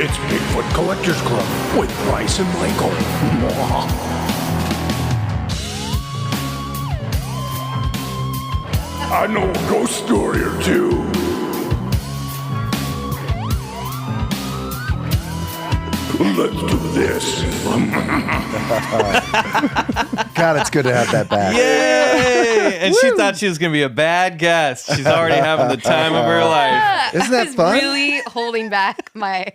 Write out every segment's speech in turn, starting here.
It's Bigfoot Collectors Club with Bryce and Michael. I know a ghost story or two. Let's do this. God, it's good to have that back. Yay! And she thought she was going to be a bad guest. She's already having the time of her life. Isn't that fun? I was really holding back my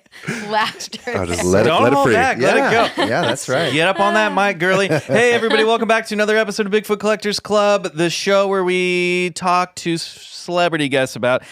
laughter. Oh, just let it hold free. back. Let it go. Yeah, that's right. Get up on that mic, girly. Hey, everybody. Welcome back to another episode of Bigfoot Collectors Club, the show where we talk to celebrity guests about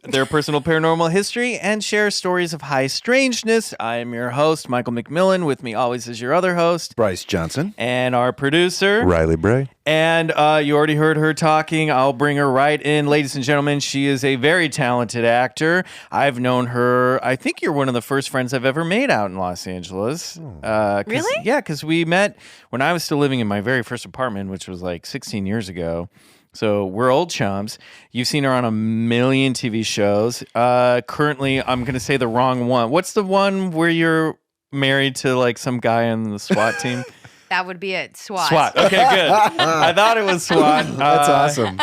their personal paranormal history and share stories of high strangeness. I am your host, Michael McMillan. With me always is your other host, Bryce Johnson. And our producer, Riley Bray. And you already heard her talking. I'll bring her right in. Ladies and gentlemen, she is a very talented actor. I've known her. I think you're one of the first friends I've ever made out in Los Angeles. Really? Yeah, because we met when I was still living in my very first apartment, which was like 16 years ago. So we're old chums. You've seen her on a million TV shows. Currently, I'm going to say the wrong one. What's the one where you're married to like some guy on the SWAT team? That would be it. SWAT. SWAT. Okay, good. I thought it was SWAT. That's awesome.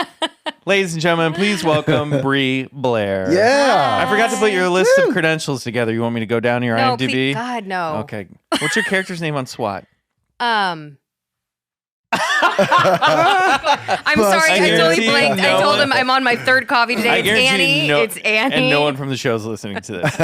Ladies and gentlemen, please welcome Bre Blair. Yeah. I forgot to put your list of credentials together. You want me to go down to your No, IMDb? please, God, no. Okay. What's your character's name on SWAT? I'm sorry, I totally blanked. I told him I'm on my third coffee today. It's Annie. It's Annie. And no one from the show is listening to this.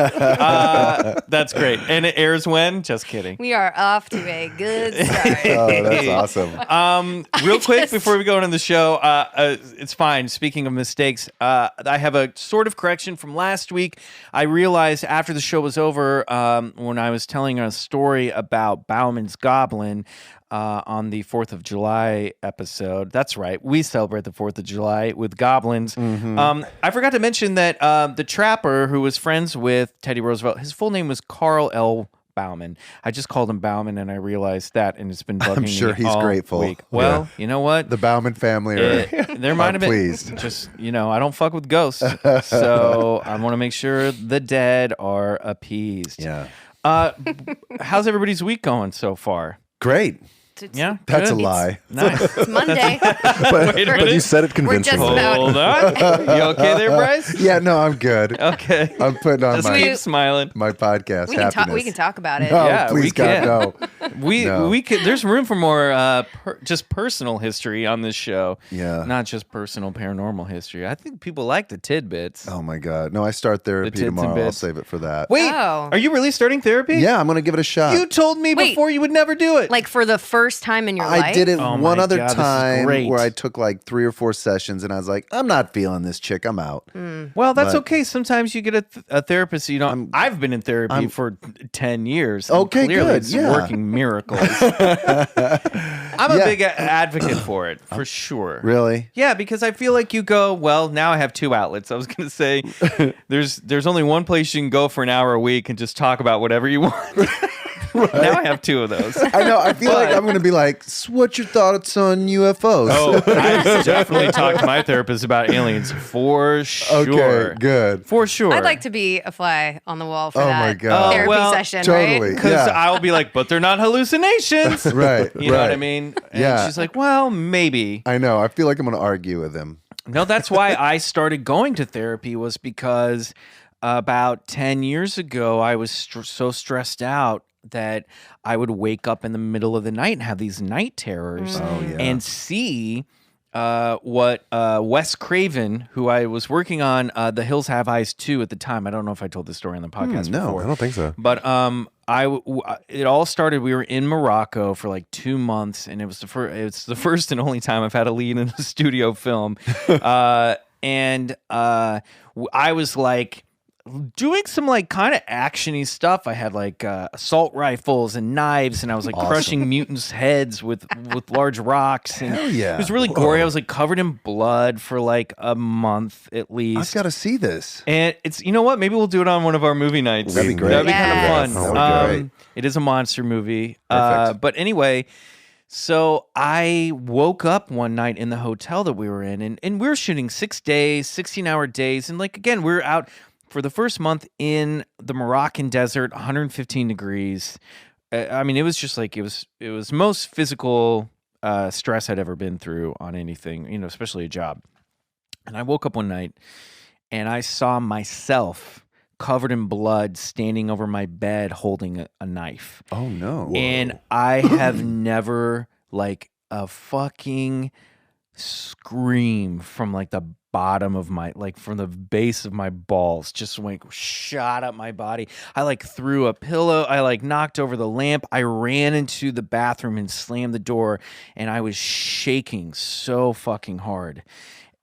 That's great. And it airs when? Just kidding. We are off to a good start. Oh, that's awesome. Real quick before we go into the show, it's fine. Speaking of mistakes, I have a sort of correction from last week. I realized after the show was over, when I was telling a story about Bauman's Goblin, on the 4th of July episode. That's right. We celebrate the 4th of July with goblins. Mm-hmm. I forgot to mention that the trapper who was friends with Teddy Roosevelt, his full name was Carl L. Bauman. I just called him Bauman, and I realized that, and it's been bugging I'm sure me he's all grateful. week. Well, You know what? The Bauman family there might have been pleased. Just, I don't fuck with ghosts. So I want to make sure the dead are appeased. Yeah. How's everybody's week going so far? Great. Yeah, That's good. a lie. Nice. It's Monday. But you said it convincingly. We're just about- Hold on. You okay there, Bryce? Yeah, no, I'm good. Okay. I'm putting on Just keep smiling. my podcast we can talk. happiness. We can talk about it. No, Yeah, please, we God, can. no. No. We could. There's room for more just personal history on this show. Yeah. Not just personal paranormal history. I think people like the tidbits. Oh, my God. No, I start therapy tits and tomorrow. I'll bits. save it for that. Wait, Oh. are you really starting therapy? Yeah, I'm going to give it a shot. You told me Wait. before you would never do it. Like for the first time in your life? I did it Oh one my other God, this is time great. where I took like 3 or 4 sessions and I was like, I'm not feeling this chick. I'm out. Well, that's But- okay. Sometimes you get a therapist. I've been in therapy for 10 years. and Okay, clearly good, It's yeah. working miracles. I'm a Yeah. big advocate for it, for sure. Really? Yeah, because I feel like you go, well, now I have 2 outlets. I was going to say there's only one place you can go for an hour a week and just talk about whatever you want. Now I have 2 of those. I know. I feel like I'm going to be like, what's your thoughts on UFOs? Oh, I've definitely talked to my therapist about aliens for sure. Okay, good. For sure. I'd like to be a fly on the wall for Oh that my God. therapy Oh, well, session, totally. right? Because Yeah. I'll be like, but they're not hallucinations. Right. You know what I right. mean? And Yeah. she's like, well, maybe. I know. I feel like I'm going to argue with him. No, that's why I started going to therapy, was because about 10 years ago, I was so stressed out that I would wake up in the middle of the night and have these night terrors Oh, yeah. and see what Wes Craven, who I was working on The Hills Have Eyes 2 at the time. I don't know if I told this story on the podcast No, before. I don't think so. But it all started. We were in Morocco for like 2 months, and it was the first and only time I've had a lead in a studio film. And I was like doing some like kind of actiony stuff. I had like assault rifles and knives, and I was like crushing mutants' heads with large rocks. And Hell yeah. it was really gory. I was like covered in blood for like a month at least. I've got to see this. And it's, you know what? Maybe we'll do it on one of our movie nights. That'd be great. That'd be Yes. kind of That fun. would be great. It is a monster movie. Perfect. But anyway, so I woke up one night in the hotel that we were in, and we were shooting 6 days, 16-hour days. And like, again, we were out for the first month in the Moroccan desert, 115 degrees. I mean, it was just like it was most physical stress I'd ever been through on anything, you know, especially a job. And I woke up one night and I saw myself covered in blood standing over my bed holding a knife. Oh no. And I have never like a fucking scream from like the bottom of my, like from the base of my balls, just went shot up my body. I like threw a pillow. I like knocked over the lamp. I ran into the bathroom and slammed the door, and I was shaking so fucking hard.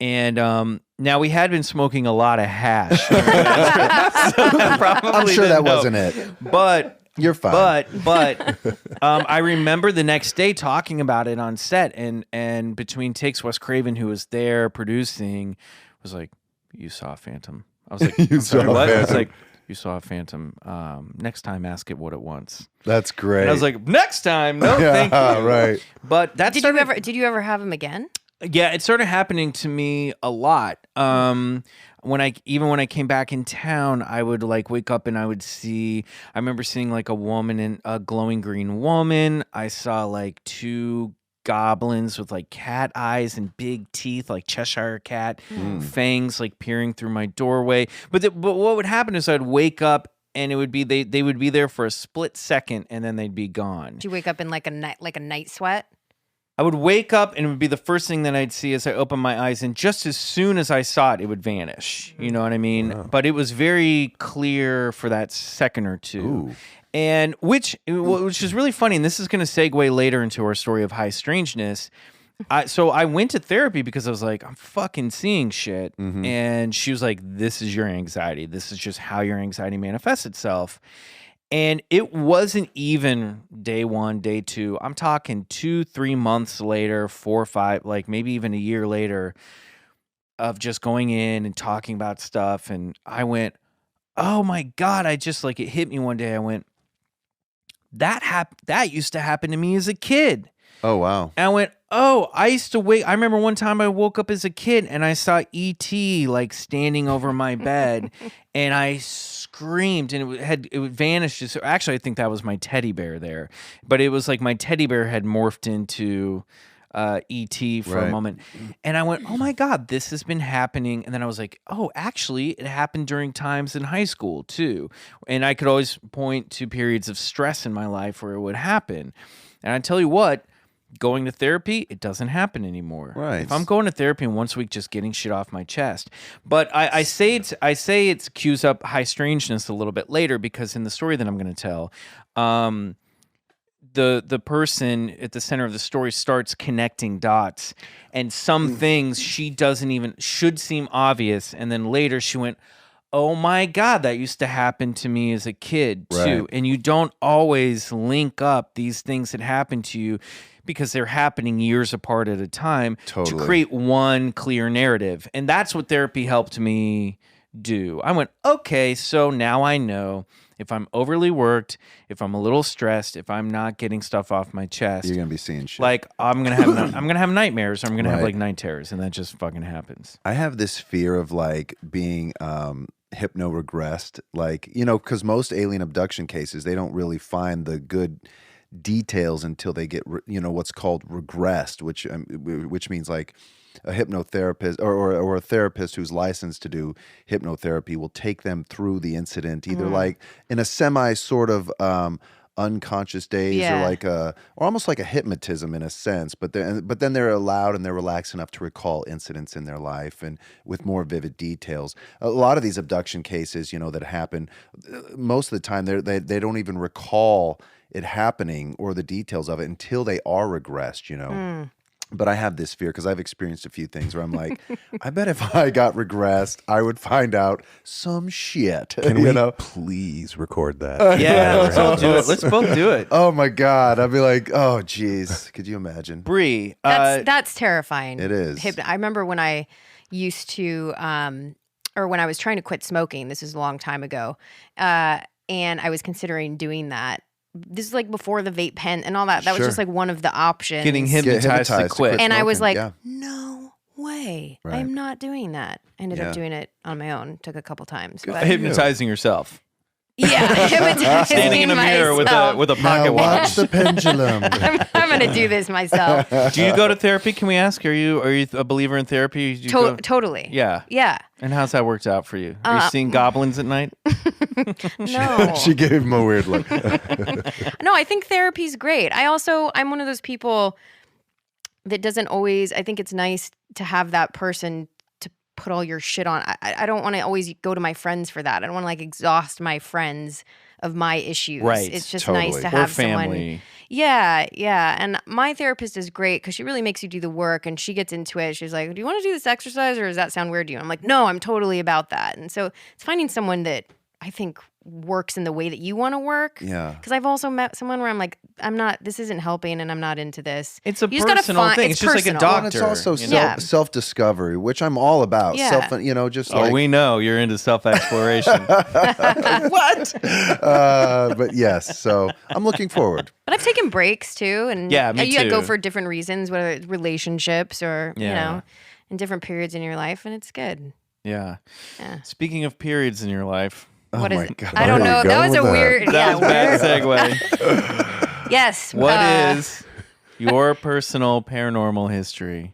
And now we had been smoking a lot of hash. So I'm sure that wasn't it. But you're fine. But I remember the next day talking about it on set, and between takes, Wes Craven, who was there producing, was like, "You saw a phantom." I was like, "You saw what?" I was like, "You saw a phantom. Next time, ask it what it wants." That's great. And I was like, "Next time, no, thank you." Right. But that's Did you ever have him again? Yeah, it started happening to me a lot. When I came back in town, I would like wake up and I remember seeing like a woman in a glowing green woman. I saw like two goblins with like cat eyes and big teeth, like Cheshire cat fangs, like peering through my doorway. But what would happen is I'd wake up and it would be they would be there for a split second and then they'd be gone. Did you wake up in like a night sweat? I would wake up and it would be the first thing that I'd see as I opened my eyes, and just as soon as I saw it, it would vanish. You know what I mean? Wow. But it was very clear for that second or two. Ooh. And which is really funny, and this is going to segue later into our story of high strangeness. So I went to therapy because I was like, I'm fucking seeing shit. Mm-hmm. And she was like, this is your anxiety. This is just how your anxiety manifests itself. And it wasn't even day one, day two. I'm talking 2-3 months later, 4 or 5, like maybe even a year later, of just going in and talking about stuff. And I went, oh my God, it hit me one day. I went, that used to happen to me as a kid. Oh, wow. And I went, oh, I remember one time I woke up as a kid and I saw E.T. like standing over my bed and I screamed and it vanished. So actually, I think that was my teddy bear there. But it was like my teddy bear had morphed into E.T. for a moment. And I went, oh my God, this has been happening. And then I was like, oh, actually, it happened during times in high school too. And I could always point to periods of stress in my life where it would happen. And I tell you what, going to therapy, it doesn't happen anymore. Right. If I'm going to therapy once a week, just getting shit off my chest. But I say it cues up high strangeness a little bit later, because in the story that I'm going to tell, the person at the center of the story starts connecting dots, and some things she doesn't even should seem obvious, and then later she went, oh my God, that used to happen to me as a kid too. Right. And you don't always link up these things that happen to you because they're happening years apart at a time to create one clear narrative. And that's what therapy helped me do. I went, okay, so now I know if I'm overly worked, if I'm a little stressed, if I'm not getting stuff off my chest, you're gonna be seeing shit. Like I'm gonna have nightmares, or I'm gonna have like night terrors, and that just fucking happens. I have this fear of like being hypno-regressed, like, you know, because most alien abduction cases, they don't really find the good details until they get what's called regressed, which means like a hypnotherapist or a therapist who's licensed to do hypnotherapy will take them through the incident either like in a semi sort of unconscious days or almost like a hypnotism in a sense, but then they're allowed and they're relaxed enough to recall incidents in their life and with more vivid details. A lot of these abduction cases, that happen, most of the time they don't even recall it happening or the details of it until they are regressed, But I have this fear because I've experienced a few things where I'm like, I bet if I got regressed, I would find out some shit. Can we please record that? Yeah, let's all do it. Let's both do it. Oh my God. I'd be like, oh geez. Could you imagine? Bre. That's terrifying. It is. I remember when I used to, or when I was trying to quit smoking, this is a long time ago, and I was considering doing that. This is like before the vape pen and all that. That was just like one of the options. Getting hypnotized to quit. And I was like, no way. Right. I'm not doing that. I ended Yeah. up doing it on my own. Took a couple times. Good But for you. Hypnotizing yourself. yeah, Standing in a mirror with a Now pocket watch watch. the pendulum. I'm gonna do this myself. Do you go to therapy? Can we ask? Are you a believer in therapy? Do you go- Totally. Yeah. Yeah. And how's that worked out for you? Are you seeing goblins at night? No. She gave him a weird look. No, I think therapy's great. I'm one of those people that doesn't always, I think it's nice to have that person to put all your shit on. I don't want to always go to my friends for that. I don't want to like exhaust my friends of my issues. Right, It's just totally. nice to Or have family. someone. Yeah, yeah. And my therapist is great because she really makes you do the work and she gets into it. She's like, do you want to do this exercise or does that sound weird to you? I'm like, no, I'm totally about that. And so it's finding someone that I think works in the way that you want to work. Yeah. Because I've also met someone where I'm like, this isn't helping and I'm not into this. It's a You just gotta personal find- thing. It's just like a personal. doctor. And it's also you know? Yeah. self-discovery, which I'm all about. Yeah. Just Oh, like, we know you're into self-exploration. what? But yes, so I'm looking forward. But I've taken breaks too. And Yeah, me you go too. for different reasons, whether it's relationships or, Yeah. in different periods in your life. And it's good. Yeah. Yeah. Speaking of periods in your life, What is my it? God. I don't Where are know. you That going was a with that? weird. that yeah, was a bad weird. segue. Yes. What is your personal paranormal history?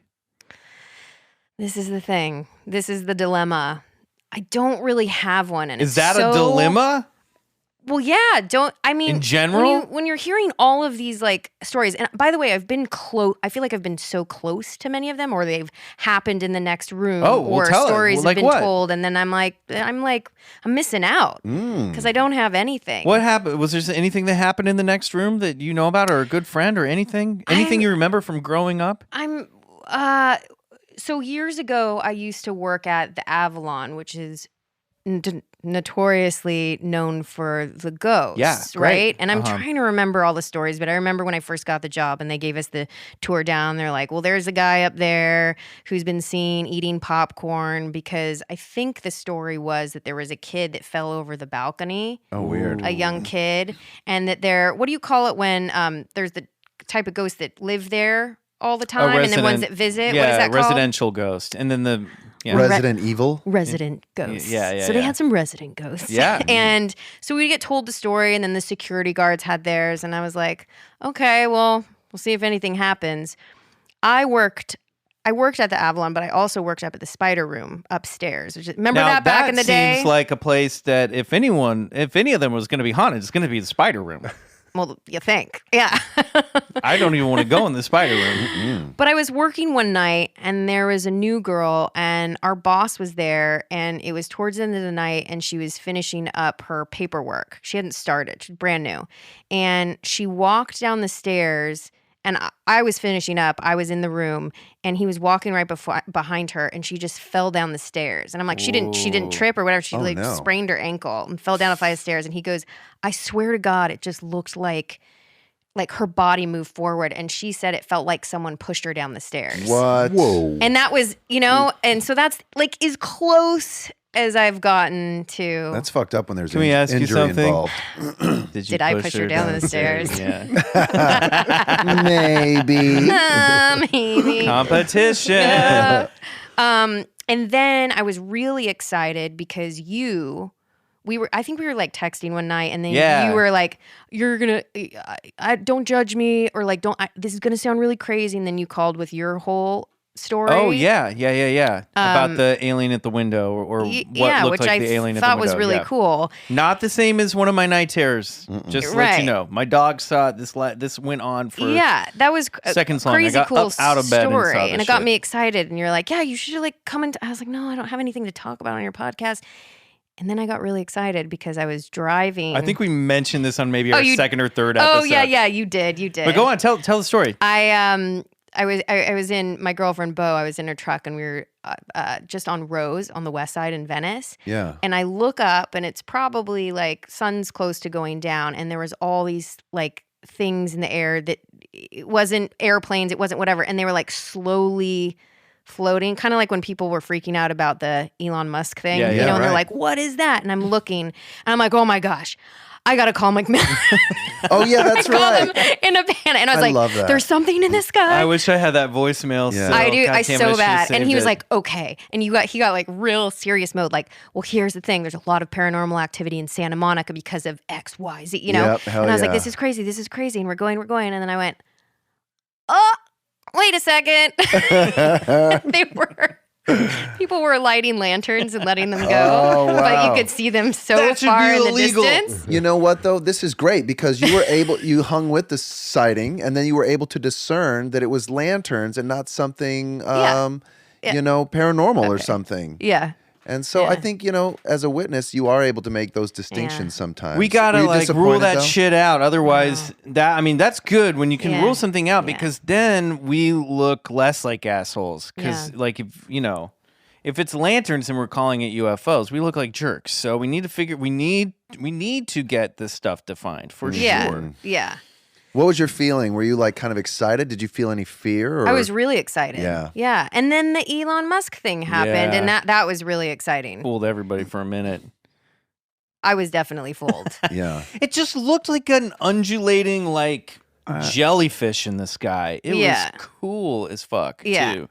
This is the thing. This is the dilemma. I don't really have one. And Is it's that so- a dilemma? Well, yeah. In general? when you're hearing all of these like stories, and by the way, I've been close. I feel like I've been so close to many of them, or they've happened in the next room, Oh, well, or tell it. stories Well, have like been what? told, and then I'm missing out because I don't have anything. What happened? Was there anything that happened in the next room that you know about, or a good friend, or anything? Anything you remember from growing up? So years ago, I used to work at the Avalon, which is notoriously known for the ghosts, Yeah, great. right? And I'm trying to remember all the stories, but I remember when I first got the job and they gave us the tour down, they're like, well, there's a guy up there who's been seen eating popcorn because I think the story was that there was a kid that fell over the balcony, Oh, weird. a young kid, and that what do you call it when there's the type of ghosts that live there all the time and then ones that visit? Yeah, What is that called? residential ghost. And then Resident Evil. Resident ghosts. Yeah, So they yeah. had some resident ghosts. Yeah. And so we get told the story, and then the security guards had theirs, and I was like, okay, well, we'll see if anything happens. I worked at the Avalon, but I also worked up at the Spider Room upstairs. Remember now, that back in the day? seems like a place that if any of them was going to be haunted, it's going to be the spider room. Well, you think. Yeah. I don't even want to go in the spider room. But I was working one night and there was a new girl and our boss was there and it was towards the end of the night and she was finishing up her paperwork. She hadn't started. She's brand new. And she walked down the stairs and I was finishing up. I was in the room and he was walking right behind her and she just fell down the stairs. And I'm like, she didn't trip or whatever. She no. sprained her ankle and fell down a flight of stairs. And he goes, I swear to God, it just looked like her body moved forward. And she said it felt like someone pushed her down the stairs. What? Whoa. And that was, and so that's like as close as I've gotten to. That's fucked up when there's Can we ask you injury something? involved. Did I push her down the stairs? Yeah. Maybe. Maybe. Competition. And then I was really excited because I think we were like texting one night and then Yeah. you were like, you're going to, don't judge me or like, this is going to sound really crazy. And then you called with your whole story. Oh yeah. About the alien at the window, or what looked which like I the alien at the thought window. was really yeah. cool. Not the same as one of my night terrors. Just to let Right. you know, my dog saw it. This went on for Yeah, that was a seconds long. I crazy got cool up out of bed and story, saw and this it got shit. me excited. And you're like, yeah, you should like come and. I was like, no, I don't have anything to talk about on your podcast. And then I got really excited because I was driving. I think we mentioned this on maybe our second or third Oh episode. yeah, you did. But go on, tell the story. I was in my girlfriend Bo. I was in her truck and we were just on Rose on the west side in Venice. Yeah. And I look up and it's probably like sun's close to going down and there was all these like things in the air that it wasn't airplanes, it wasn't whatever, and they were like slowly floating, kind of like when people were freaking out about the Elon Musk thing, Yeah, and they're right. like, what is that? And I'm looking and I'm like, oh my gosh. I gotta call McMillan. Oh yeah, that's Called right. him in a panic, and I was I love that. there's something in the sky. I wish I had that voicemail. Yeah. Still. I do. God I damn it, so should've bad. And he saved was it. like, okay. And he got like real serious mode. Like, well, here's the thing. There's a lot of paranormal activity in Santa Monica because of X, Y, Z, you know? Yep, hell and I was like, yeah. this is crazy. This is crazy. And we're going. And then I went, oh, wait a second. People were lighting lanterns and letting them go. Oh, wow. But you could see them so That should far be in the illegal. distance. You know what though? This is great because you hung with the sighting, and then you were able to discern that it was lanterns and not something, Yeah. paranormal or something. Yeah. And so I Yeah. think, as a witness, you are able to make those distinctions sometimes. We gotta Were you rule disappointed, that though? shit out. Otherwise, that's good when you can Yeah. rule something out Yeah. because then we look less like assholes. Because Yeah. if it's lanterns and we're calling it UFOs, we look like jerks. So we need to figure. We need to get this stuff defined for Yeah. sure. Yeah. What was your feeling? Were you like kind of excited? Did you feel any fear? Or? I was really excited. Yeah. Yeah. And then the Elon Musk thing happened, Yeah. and that was really exciting. Fooled everybody for a minute. I was definitely fooled. Yeah. It just looked like an undulating jellyfish in the sky. It Yeah. was cool as fuck Yeah. too.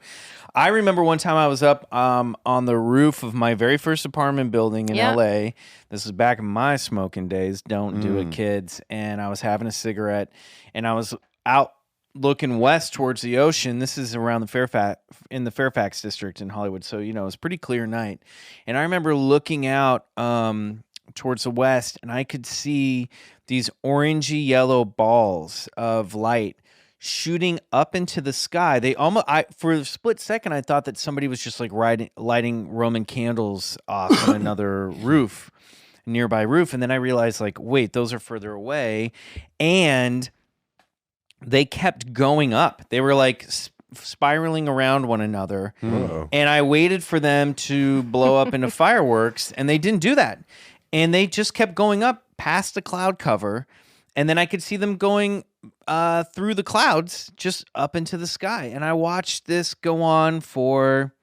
I remember one time I was up on the roof of my very first apartment building in Yeah. LA. This was back in my smoking days. Don't do it, kids. And I was having a cigarette, and I was out looking west towards the ocean. This is around the Fairfax district in Hollywood. So, it was a pretty clear night. And I remember looking out towards the west, and I could see these orangey yellow balls of light shooting up into the sky. They for a split second, I thought that somebody was just like lighting Roman candles off on another nearby roof. And then I realized wait, those are further away. And they kept going up. They were spiraling around one another. Whoa. And I waited for them to blow up into fireworks, and they didn't do that. And they just kept going up past the cloud cover. And then I could see them going through the clouds, just up into the sky. And I watched this go on for,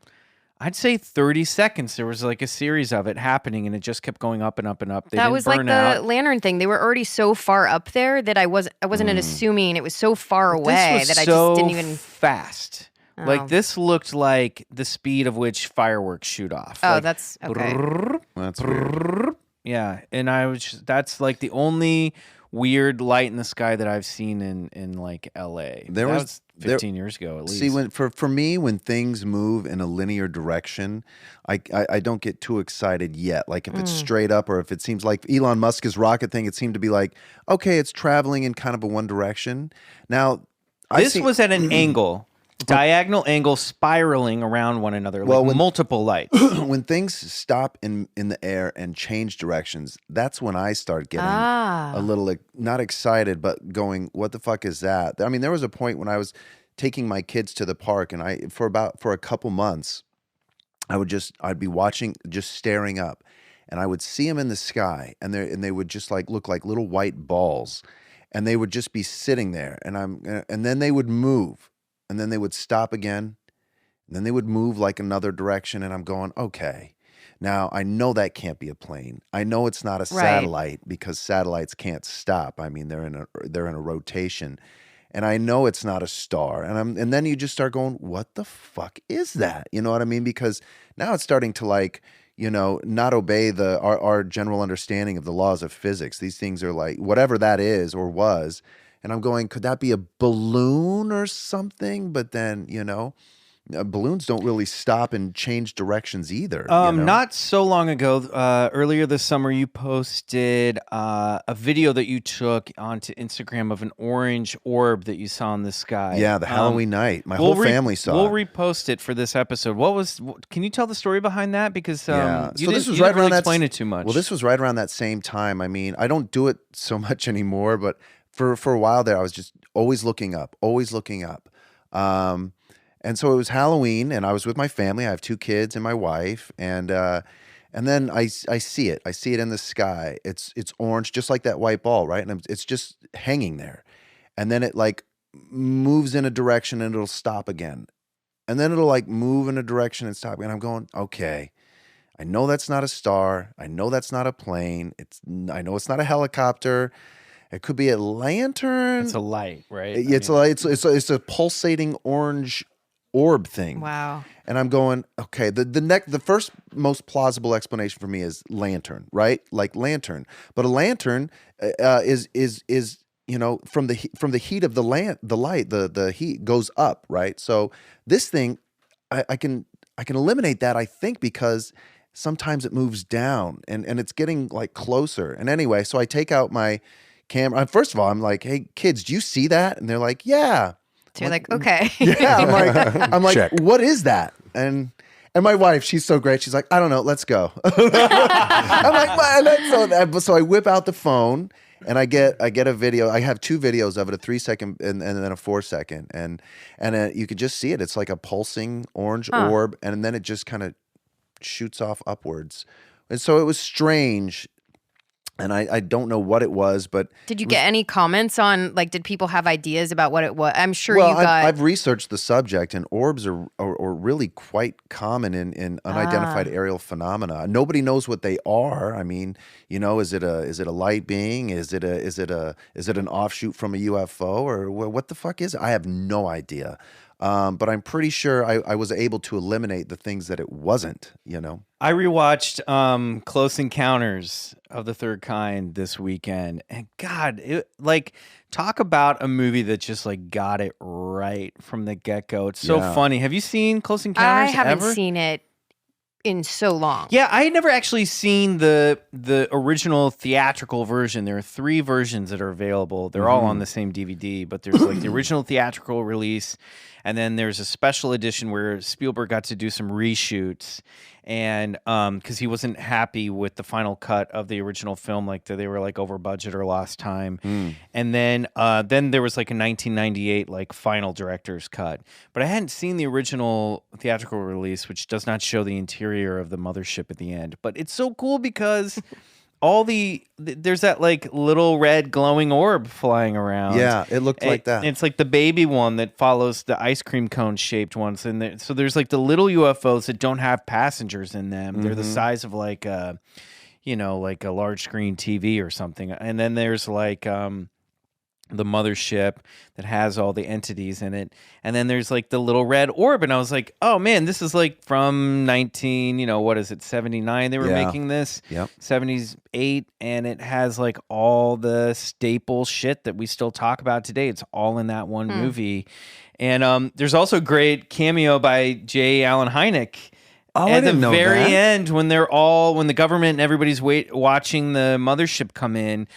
I'd say 30 seconds. There was a series of it happening, and it just kept going up and up and up. They that didn't was like burn the out. lantern thing. They were already so far up there that I wasn't assuming it was so far away This was that I so just didn't even. fast. Oh. This looked like the speed of which fireworks shoot off. Oh, that's okay. That's weird. Yeah, and that's the only weird light in the sky that I've seen in LA. There that was- 15 years ago at least. See, for me, when things move in a linear direction, I don't get too excited yet. Like if it's straight up, or if it seems like Elon Musk's rocket thing, it seemed to be okay, it's traveling in kind of a one direction. Now, this was at an angle, diagonal angle, spiraling around one another, multiple lights. when things stop in the air and change directions, that's when I start getting a little not excited, but going, what the fuck is that? I mean, there was a point when I was taking my kids to the park, and for a couple months, I'd be watching, just staring up, and I would see them in the sky, and they would just look like little white balls, and they would just be sitting there, and then they would move, and then they would stop again, and then they would move another direction, and I'm going, okay. Now, I know that can't be a plane. I know it's not a satellite because satellites can't stop. I mean, they're in a rotation. And I know it's not a star. And then you just start going, what the fuck is that? You know what I mean? Because now it's starting to not obey our general understanding of the laws of physics. These things are whatever that is or was. And I'm going, could that be a balloon or something? But then, balloons don't really stop and change directions either. Not so long ago, earlier this summer, you posted a video that you took onto Instagram of an orange orb that you saw in the sky. Yeah, the Halloween night. My whole family saw We'll it. repost it for this episode. Can you tell the story behind that? Because Yeah. you So this didn't, was you right didn't really around that explain it too much. Well, this was right around that same time. I mean, I don't do it so much anymore, but for a while there, I was just always looking up. And so it was Halloween, and I was with my family. I have 2 kids and my wife, and then I see it. I see it in the sky. It's orange, just like that white ball, right? And it's just hanging there, and then it moves in a direction, and it'll stop again, and then it'll move in a direction and stop. And I'm going, okay, I know that's not a star. I know that's not a plane. I know it's not a helicopter. It could be a lantern. It's a light, right? It's a pulsating orange orb thing. Wow. And I'm going, okay, the first most plausible explanation for me is lantern, right? Like lantern. But a lantern is from the heat of the light, the heat goes up, right? So this thing, I can eliminate that, I think, because sometimes it moves down and it's getting like closer. And anyway, so I take out my camera. First of all, I'm like, hey kids, do you see that? And they're like, yeah. So you're like, okay. Yeah, I'm like, Check. what is that? And my wife, she's so great. She's like, I don't know, let's go. I'm like, so I whip out the phone and I get a video. I have 2 videos of it, a 3-second and then a 4-second, and you can just see it. It's like a pulsing orange orb, and then it just kind of shoots off upwards. And so it was strange. And I don't know what it was, but Did you get any comments on, like, did people have ideas about what it was? I'm sure well, you got. I've researched the subject, and orbs are really quite common in unidentified aerial phenomena. Nobody knows what they are. I mean, is it a light being? Is it an offshoot from a UFO, or what the fuck is it? I have no idea. But I'm pretty sure I was able to eliminate the things that it wasn't, I rewatched Close Encounters of the Third Kind this weekend, and God, talk about a movie that just like got it right from the get-go. It's so funny. Have you seen Close Encounters? I haven't ever? seen it in so long. Yeah, I had never actually seen the original theatrical version. There are 3 versions that are available. They're all on the same DVD, but there's like the original theatrical release, and then there's a special edition where Spielberg got to do some reshoots, and because he wasn't happy with the final cut of the original film, like they were like over budget or lost time, and then there was like a 1998 like final director's cut. But I hadn't seen the original theatrical release, which does not show the interior of the mothership at the end. But it's so cool because there's that like little red glowing orb flying around. Yeah, it looked like that. It's like the baby one that follows the ice cream cone shaped ones. And so there's like the little UFOs that don't have passengers in them. They're the size of like like a large screen TV or something. And then there's like the mothership that has all the entities in it, and then there's like the little red orb, and I was like, oh man, this is like from 79 they were making this. 78, and it has like all the staple shit that we still talk about today. It's all in that one movie. And there's also a great cameo by J. Allen Hynek at the very end when the government and everybody's watching the mothership come in.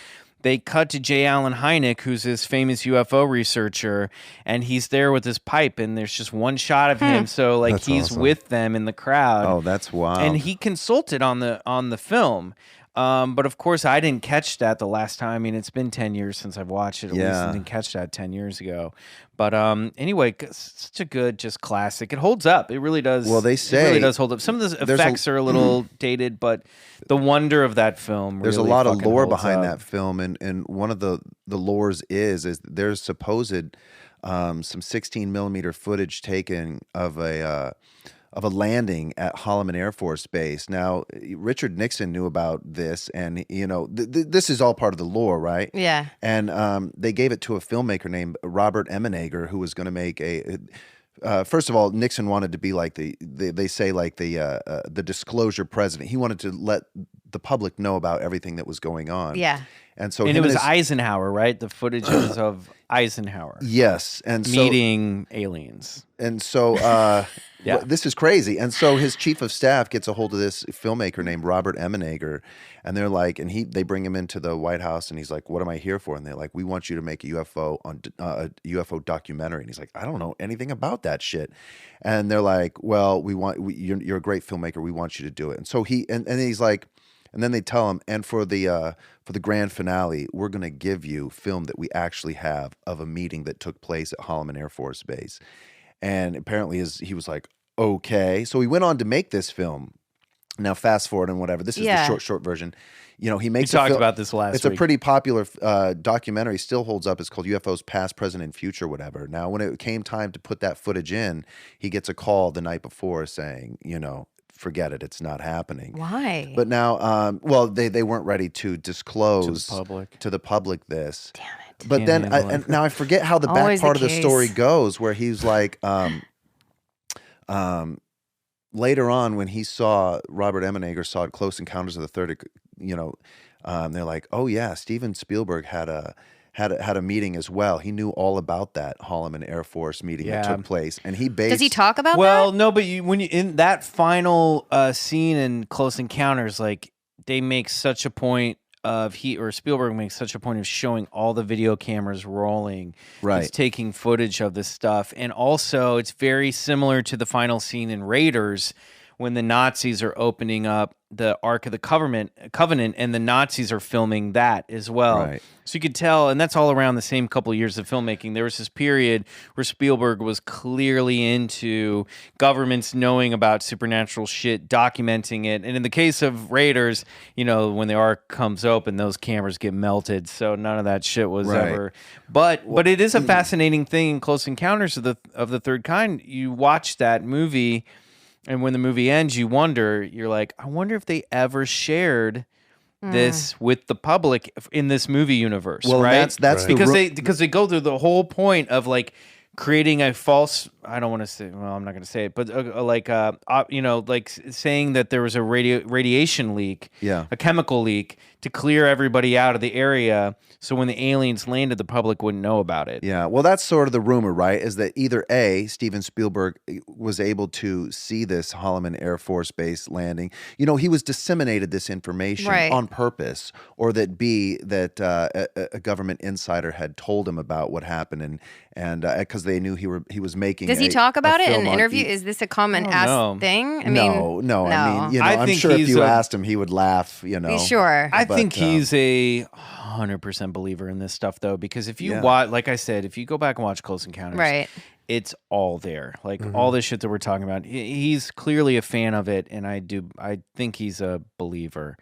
They cut to J. Allen Hynek, who's this famous UFO researcher, and he's there with his pipe, and there's just one shot of him. So like he's with them in the crowd. Oh, that's wild. And he consulted on the film. But of course, I didn't catch that the last time. I mean, it's been 10 years since I've watched it. At least I didn't catch that 10 years ago. But anyway, such a good, just classic. It holds up. It really does. Well, they say it really does hold up. Some of the effects are a little dated, but the wonder of that film. There's really a lot of fucking lore holds behind up. that film, and one of the lores is there's supposed some 16 millimeter footage taken of a landing at Holloman Air Force Base. Now, Richard Nixon knew about this, and this is all part of the lore, right? Yeah. And they gave it to a filmmaker named Robert Emenegger, who was going to make first of all, Nixon wanted to be like the disclosure president. He wanted to let the public know about everything that was going on. Yeah. And so And it was Eisenhower, right? The footage was of Eisenhower. Yes, and so meeting aliens. And so this is crazy. And so his chief of staff gets a hold of this filmmaker named Robert Emenegger, and they're like, and they bring him into the White House, and he's like, "What am I here for?" And they're like, "We want you to make a UFO documentary." And he's like, "I don't know anything about that shit." And they're like, "Well, you're a great filmmaker. We want you to do it." And so and he's like. And then they tell him, and for the grand finale, we're going to give you film that we actually have of a meeting that took place at Holloman Air Force Base. And apparently he was like, okay. So he went on to make this film. Now, fast forward and whatever. This is the short version. He makes We talked about this last week. It's a pretty popular documentary. Still holds up. It's called UFOs Past, Present, and Future, whatever. Now, when it came time to put that footage in, he gets a call the night before saying, forget it. It's not happening. Why? But now, well, they weren't ready to disclose To the public. this. Damn it. But Can't then, handle it. and now I forget how the back Always part the of the story case. goes, where he's like, later on when he saw Robert Emenegger saw it, Close Encounters of the Third, they're like, oh yeah, Steven Spielberg had a meeting as well. He knew all about that Holloman Air Force meeting that Yeah. took place, and he based. Does he talk about Well, that? no, but when you in that final scene in Close Encounters, like they make such a point of Spielberg makes such a point of showing all the video cameras rolling. Right. He's taking footage of this stuff, and also it's very similar to the final scene in Raiders when the Nazis are opening up the Ark of the Covenant, and the Nazis are filming that as well. Right. So you could tell, and that's all around the same couple of years of filmmaking. There was this period where Spielberg was clearly into governments knowing about supernatural shit, documenting it. And in the case of Raiders, when the Ark comes open, those cameras get melted. So none of that shit was Right. ever. But it is a fascinating thing in Close Encounters of the Third Kind. You watch that movie, and when the movie ends, you're like, I wonder if they ever shared this with the public in this movie universe. Well, right? that's the because they go through the whole point of like creating a false. I don't want to say. Well, I'm not going to say it, but like saying that there was a radiation leak, a chemical leak to clear everybody out of the area, so when the aliens landed, the public wouldn't know about it. Yeah, well, that's sort of the rumor, right? Is that either A, Steven Spielberg was able to see this Holloman Air Force Base landing. He was disseminated this information Right. on purpose, or that B, that a government insider had told him about what happened, and because they knew he was making. Does he talk about it in film an on interview? Is this a common Oh, asked no. thing? I no. mean, I mean, I I'm think sure if he's you a- asked him, he would laugh. Sure. I But, think he's a 100% believer in this stuff, though, because if you Yeah. watch, like I said, if you go back and watch Close Encounters, Right. it's all there. Like all this shit that we're talking about, he's clearly a fan of it, and I think he's a believer.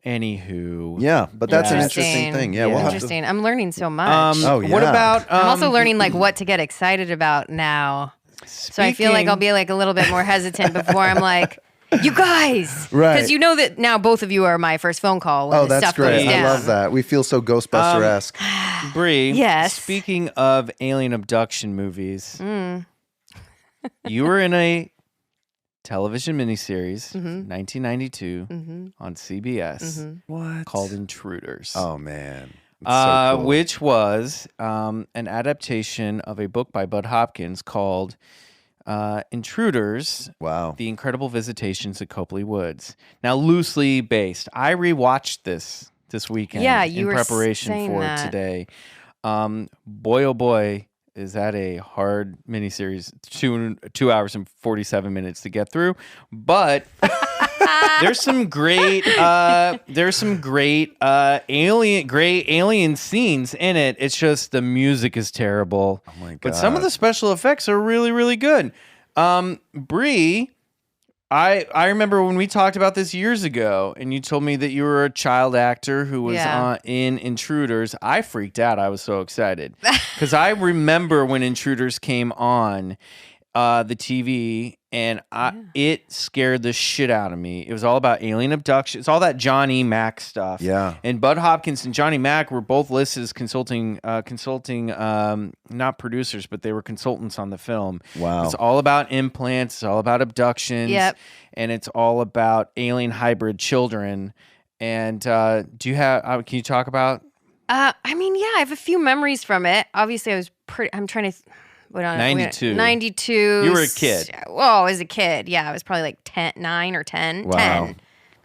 Anywho, Yeah, but that's an Yeah. interesting thing. Yeah, we'll have to. Interesting. I'm learning so much. Oh, What yeah. about? I'm also learning like what to get excited about now. So I feel like I'll be like a little bit more hesitant before I'm like, you guys, Right. Because you know that now both of you are my first phone call when Oh, this that's stuff great. goes I down. love that. We feel so Ghostbuster-esque. Bree. Yes. Speaking of alien abduction movies, you were in a television miniseries, 1992, on CBS, What? called Intruders. Oh man. It's so cool. Which was an adaptation of a book by Bud Hopkins called Intruders, Wow. The Incredible Visitations at Copley Woods. Now, loosely based. I rewatched this weekend Yeah, you in were preparation saying for that. today. Boy, oh boy, is that a hard miniseries, 2 hours and 47 minutes to get through. But there's some great alien scenes in it. It's just the music is terrible. Oh my But some of God. the special effects are really, really good. Bree, I remember when we talked about this years ago, and you told me that you were a child actor who was Yeah. in Intruders. I freaked out. I was so excited because I remember when Intruders came on the TV, and it scared the shit out of me. It was all about alien abduction. It's all that Johnny Mac stuff. Yeah. And Bud Hopkins and Johnny Mac were both listed as consulting, not producers, but they were consultants on the film. Wow. It's all about implants. It's all about abductions. Yep. And it's all about alien hybrid children. And do you have? Can you talk about? I mean, yeah, I have a few memories from it. Obviously, I was I'm trying to. 92. 92. You were a kid. Well, as a kid, yeah, I was probably like 9 or 10. Wow. 10.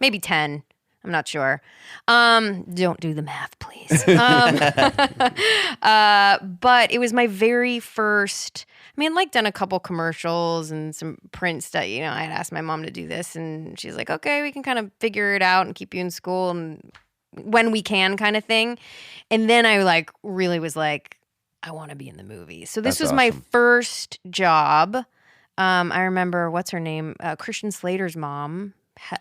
Maybe 10. I'm not sure. Don't do the math, please. But it was my very first. I mean, I'd like done a couple commercials and some print stuff. I'd asked my mom to do this, and she's like, "Okay, we can kind of figure it out and keep you in school and when we can, kind of thing." And then I like really was like, I want to be in the movie. So this That's was my awesome. first job. I remember what's her name, Christian Slater's mom.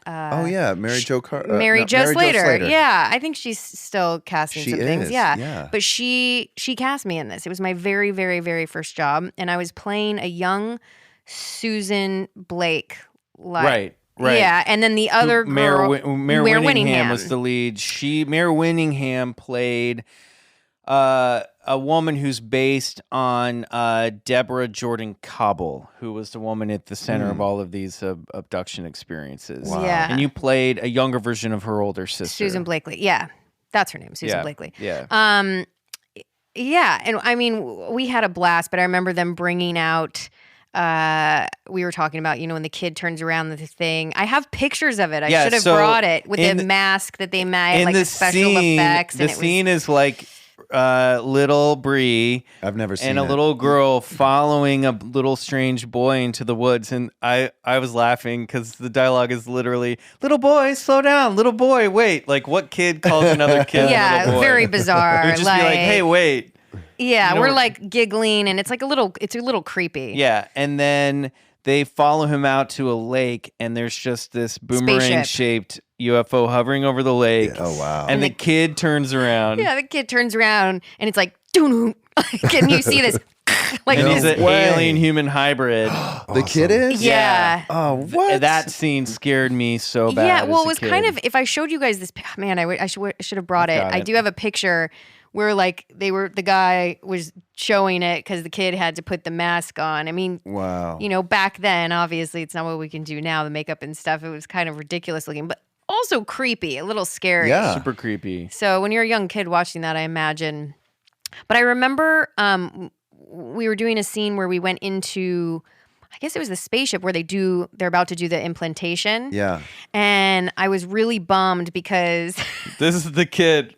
Oh yeah, Mary Jo Slater. Yeah, I think she's still casting She some things. is, Yeah. yeah. But she cast me in this. It was my very, very, very first job, and I was playing a young Susan Blake, Right. Yeah, and then the other girl, Mayor Winningham was the lead. Mayor Winningham played a woman who's based on Deborah Jordan-Kaubble, who was the woman at the center of all of these abduction experiences. Wow. Yeah. And you played a younger version of her older sister. Susan Blakely. Yeah, that's her name, Susan Blakely. Yeah. Yeah, and I mean, we had a blast, but I remember them bringing out, we were talking about, when the kid turns around the thing. I have pictures of it. I should have brought it with the mask that they made, like the special effects. The scene is like little Bre. I've never seen and a it. little girl following a little strange boy into the woods, and I was laughing because the dialogue is literally, "Little boy, slow down. Little boy, wait." Like, what kid calls another kid? Yeah, little boy? very bizarre. It would just be like, "Hey, wait." Yeah, we're like giggling, and it's a little creepy. Yeah, and then they follow him out to a lake, and there's just this boomerang-shaped UFO hovering over the lake. Yeah, oh, wow. And the kid turns around. Yeah, the kid turns around, and it's like, doo-doo. And you see this, like, and this. he's an alien-human hybrid. The kid is? Yeah. Oh, what? That scene scared me so bad. Yeah, well, as it was a kid. kind of, if I showed you guys this, man, I should have brought it. I do have a picture where, like, the guy was showing it because the kid had to put the mask on. I mean, wow. Back then, obviously, it's not what we can do now, the makeup and stuff. It was kind of ridiculous looking, but also creepy, a little scary. Yeah. Super creepy. So when you're a young kid watching that, I imagine. But I remember we were doing a scene where we went into, I guess it was the spaceship where they're about to do the implantation. Yeah. And I was really bummed because This is the kid.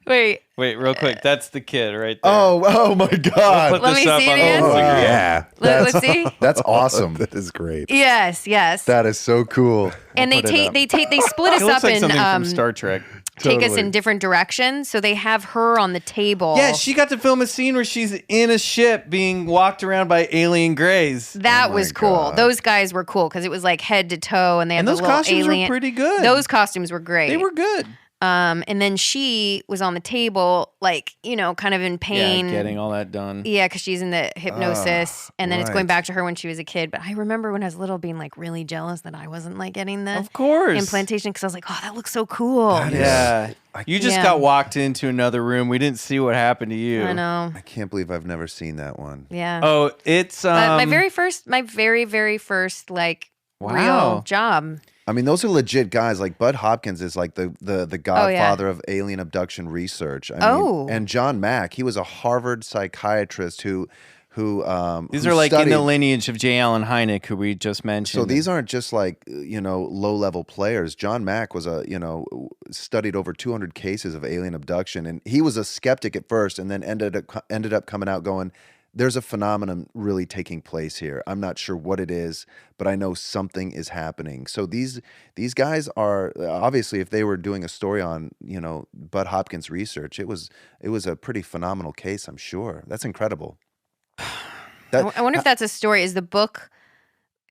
wait, real quick. That's the kid right there. Oh my God. Put Let this me up see it on again. Instagram. Yeah. let's see. That's awesome. That is great. Yes. That is so cool. And they split us It looks up like and something from Star Trek. take us Totally. in different directions. So they have her on the table. Yeah, she got to film a scene where she's in a ship being walked around by alien greys. That Oh was my cool. God. Those guys were cool because it was like head to toe, and they had And the those little costumes alien. were pretty good. Those costumes were great. They were good. And then she was on the table, like, kind of in pain. Yeah, getting all that done. Yeah, because she's in the hypnosis, and then it's going right. back to her when she was a kid. But I remember when I was little being like really jealous that I wasn't like getting the Of course. implantation because I was like, oh, that looks so cool. Yeah. You just Yeah. got walked into another room. We didn't see what happened to you. I know. I can't believe I've never seen that one. Yeah. Oh, it's But my very very first like Wow. real job. I mean, those are legit guys. Like Bud Hopkins is like the godfather of alien abduction research. I mean, and John Mack, he was a Harvard psychiatrist who These who are like in studied- the lineage of J. Allen Hynek, who we just mentioned. So these aren't just like low level players. John Mack was studied over 200 cases of alien abduction, and he was a skeptic at first, and then ended up coming out going, "There's a phenomenon really taking place here. I'm not sure what it is, but I know something is happening." So these guys are obviously, if they were doing a story on Bud Hopkins research, it was a pretty phenomenal case. I'm sure that's incredible. I wonder if that's a story. Is the book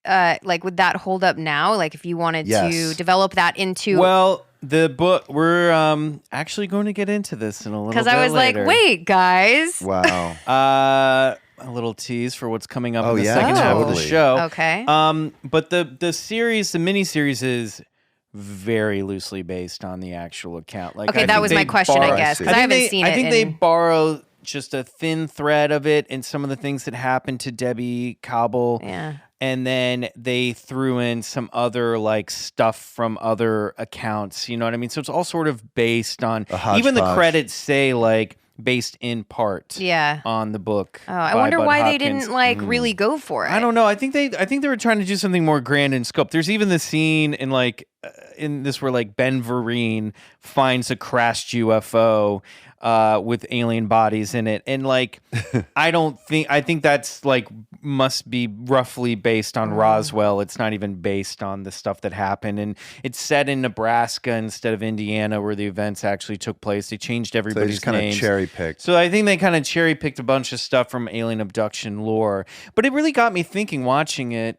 like, would that hold up now? Like, if you wanted to Yes. develop that into Well, the book, we're actually going to get into this in a little bit because I was later. like, wait, guys. Wow. A little tease for what's coming up Oh, in the yeah, second half of the totally. show. Okay. But the miniseries is very loosely based on the actual account. Like, Okay, I that think was they my question, I borrow- guess, because I I think haven't seen it. I think they in- borrow just a thin thread of it and some of the things that happened to Debbie Jordan-Kaubble. Yeah. And then they threw in some other like stuff from other accounts. You know what I mean? So it's all sort of based on, even the hodgepodge. credits say like based in part Yeah. on the book. Oh, I by wonder Bud why they Hopkins. didn't like really go for it. I don't know. I think they were trying to do something more grand in scope. There's even the scene in like in this where like Ben Vereen finds a crashed UFO with alien bodies in it, and like I think that's like must be roughly based on Roswell. It's not even based on the stuff that happened, and it's set in Nebraska instead of Indiana where the events actually took place. They changed So they everybody's just kind of names. cherry picked. So I think they kind of cherry picked a bunch of stuff from alien abduction lore. But it really got me thinking watching it.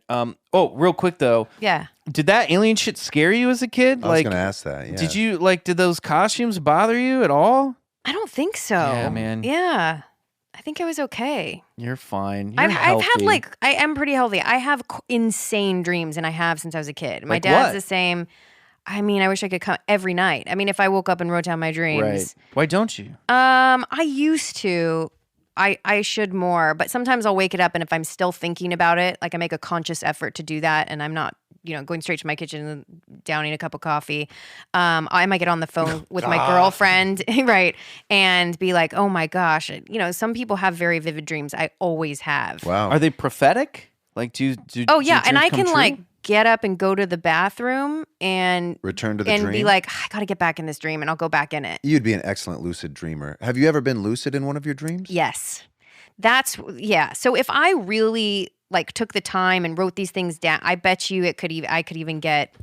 Real quick though, Yeah. did that alien shit scare you as a kid? I was going to ask that. Yeah. Did you did those costumes bother you at all? I don't think so. Yeah, man. Yeah. I think I was okay. You're fine. You're I've had healthy. I am pretty healthy. I have insane dreams, and I have since I was a kid. My Like dad's what? the same. I mean, I wish I could come every night. I mean, if I woke up and wrote down my dreams. Right. Why don't you? I used to. I should more, but sometimes I'll wake it up, and if I'm still thinking about it, like I make a conscious effort to do that, and I'm not, going straight to my kitchen and downing a cup of coffee. I might get on the phone with my girlfriend, right, and be like, "Oh my gosh," some people have very vivid dreams. I always have. Wow. Are they prophetic? Like, do Oh do yeah, your and dreams I come can true? like get up and go to the bathroom and Return to the and dream? be like, I gotta get back in this dream, and I'll go back in it. You'd be an excellent lucid dreamer. Have you ever been lucid in one of your dreams? Yes. So if I really like took the time and wrote these things down, I bet you I could even get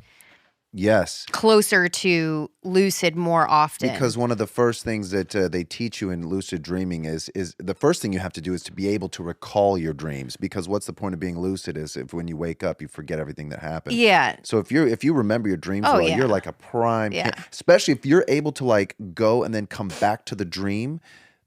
Yes. closer to lucid more often. Because one of the first things that they teach you in lucid dreaming is the first thing you have to do is to be able to recall your dreams. Because what's the point of being lucid is if when you wake up you forget everything that happened. Yeah. So if you remember your dreams Oh, well, yeah. you're like a prime. Yeah. Especially if you're able to like go and then come back to the dream.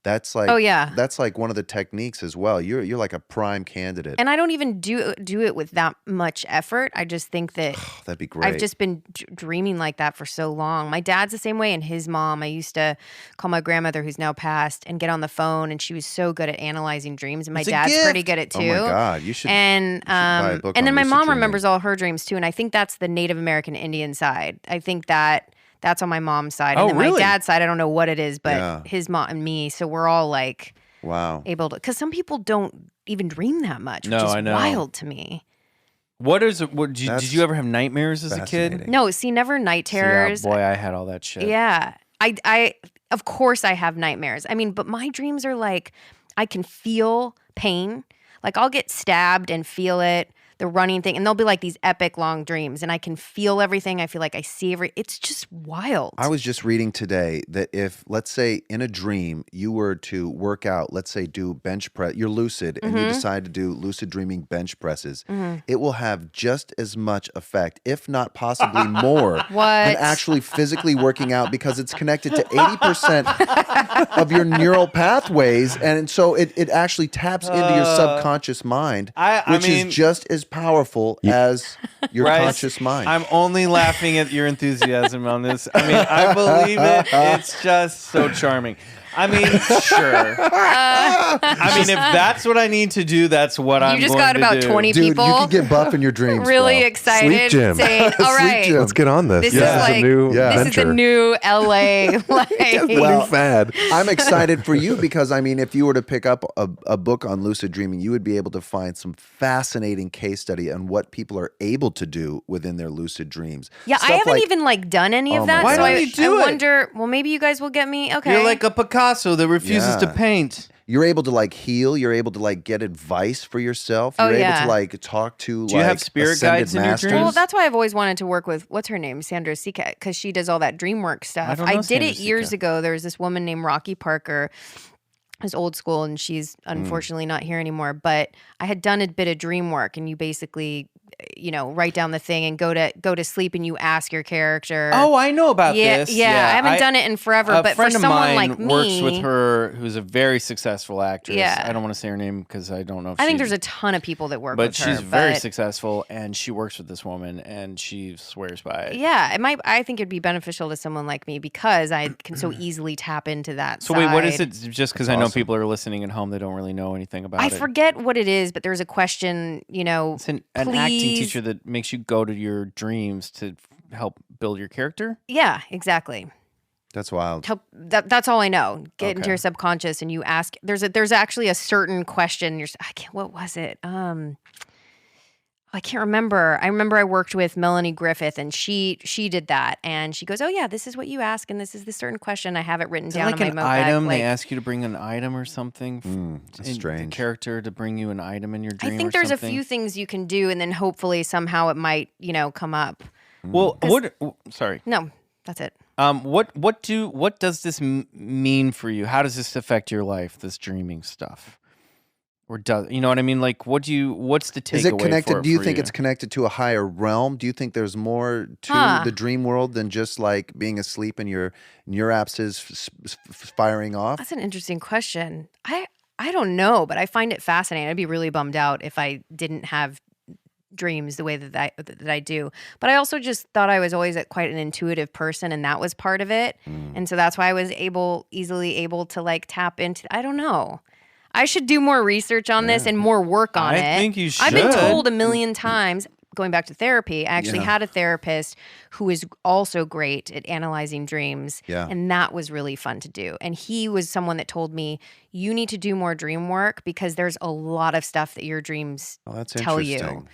That's like Oh, yeah. That's like one of the techniques as well. You're like a prime candidate. And I don't even do it with that much effort. I just think that That'd be great. I've just been dreaming like that for so long. My dad's the same way, and his mom. I used to call my grandmother, who's now passed, and get on the phone, and she was so good at analyzing dreams. And my It's a dad's gift. pretty good at it too. Oh my God, you should. And buy a book and on then my lucid mom dreaming. remembers all her dreams too, and I think that's the Native American Indian side. I think that's on my mom's side, Oh, and then my really? dad's side, I don't know what it is, but Yeah. his mom and me, so we're all like Wow. able to. Because some people don't even dream that much, which No, is I know. wild to me. What is it? Did That's you ever have nightmares as a kid? fascinating. No, see, never night terrors. Yeah, boy, I had all that shit. Yeah. I of course I have nightmares. I mean, but my dreams are like I can feel pain. Like I'll get stabbed and feel it, the running thing, and they'll be like these epic long dreams, and I can feel everything. I feel like I see it's just wild. I was just reading today that if, let's say, in a dream, you were to work out, let's say do bench press, you're lucid and you decide to do lucid dreaming bench presses, it will have just as much effect, if not possibly more, What? than actually physically working out because it's connected to 80% of your neural pathways. And so it actually taps into your subconscious mind, I which mean- is just as powerful as your Bryce, conscious mind. I'm only laughing at your enthusiasm on this. I mean, I believe it. It's just so charming. I mean, sure. I mean, if that's what I need to do, that's what I'm you just going got to about do. 20 Dude, people you could get buff in your dreams. really bro. excited, Sleep gym. saying, "All Sleep right, gym. Let's get on this. this Yeah. is It's a like new Yeah. this is the venture. new LA." Like, It's the Well, new fad. I'm excited for you because, I mean, if you were to pick up a book on lucid dreaming, you would be able to find some fascinating case study on what people are able to do within their lucid dreams. yeah, I Stuff haven't like- even like done any Oh of my that. God. So Why don't I, you do I it? wonder. Well, maybe you guys will get me. Okay, You're like a Picasso that refuses to Yeah. paint. You're able to like heal. You're able to like get advice for yourself. Oh, You're able yeah. to like talk to. Do you have spirit ascended guides in your masters. dreams? Well, that's why I've always wanted to work with what's her name, Sandra Seacat, because she does all that dream work stuff. don't know I did it Sandra years Seacat. ago. There was this woman named Rocky Parker, who's old school, and she's unfortunately not here anymore. But I had done a bit of dream work, and you basically, write down the thing and go to sleep, and you ask your character. Oh, I know about yeah, this. yeah. I haven't done it in forever, A but for friend of someone mine like me, works with her, who's a very successful actress. Yeah. I don't want to say her name because I don't know if I think she- there's a ton of people that work But with her. she's very but- successful, and she works with this woman, and she swears by it. Yeah, it might. I think it'd be beneficial to someone like me because I can so easily tap into that. So wait, what is side. it? Just because I know awesome. people are listening at home, they don't really know anything about I it. forget what it is, but there's a question. It's an acting please- teacher that makes you go to your dreams to help build your character. Yeah, exactly. That's wild. Help. That's all I know. Get into Okay. your subconscious and you ask. There's actually a certain question. What was it? I can't remember. I remember I worked with Melanie Griffith, and she did that, and she goes, "Oh yeah, this is what you ask, and this is the certain question. I have it written Is it down like on an my notepad." item? Like, They ask you to bring an item or something. That's in strange. The character to bring you an item in your dream. I think or there's something? a few things you can do, and then hopefully somehow it might come up. Well, what? Sorry. No, that's it. What does this mean for you? How does this affect your life? This dreaming stuff, or does you know what I mean? Like, what's the takeaway? Is it connected? For it Do you for think it's connected to a higher realm? Do you think there's more to the dream world than just like being asleep and your neuropses firing off? That's an interesting question. I I don't know, but I find it fascinating. I'd be really bummed out if I didn't have dreams the way that I do. But I also just thought I was always quite an intuitive person, and that was part of it. And so that's why I was easily able to like tap into. I don't know. I should do more research on this and more work on it. I think you should. I've been told a million times. Going back to therapy, I actually had a therapist who is also great at analyzing dreams. Yeah. And that was really fun to do. And he was someone that told me, you need to do more dream work because there's a lot of stuff that your dreams that's tell you. interesting.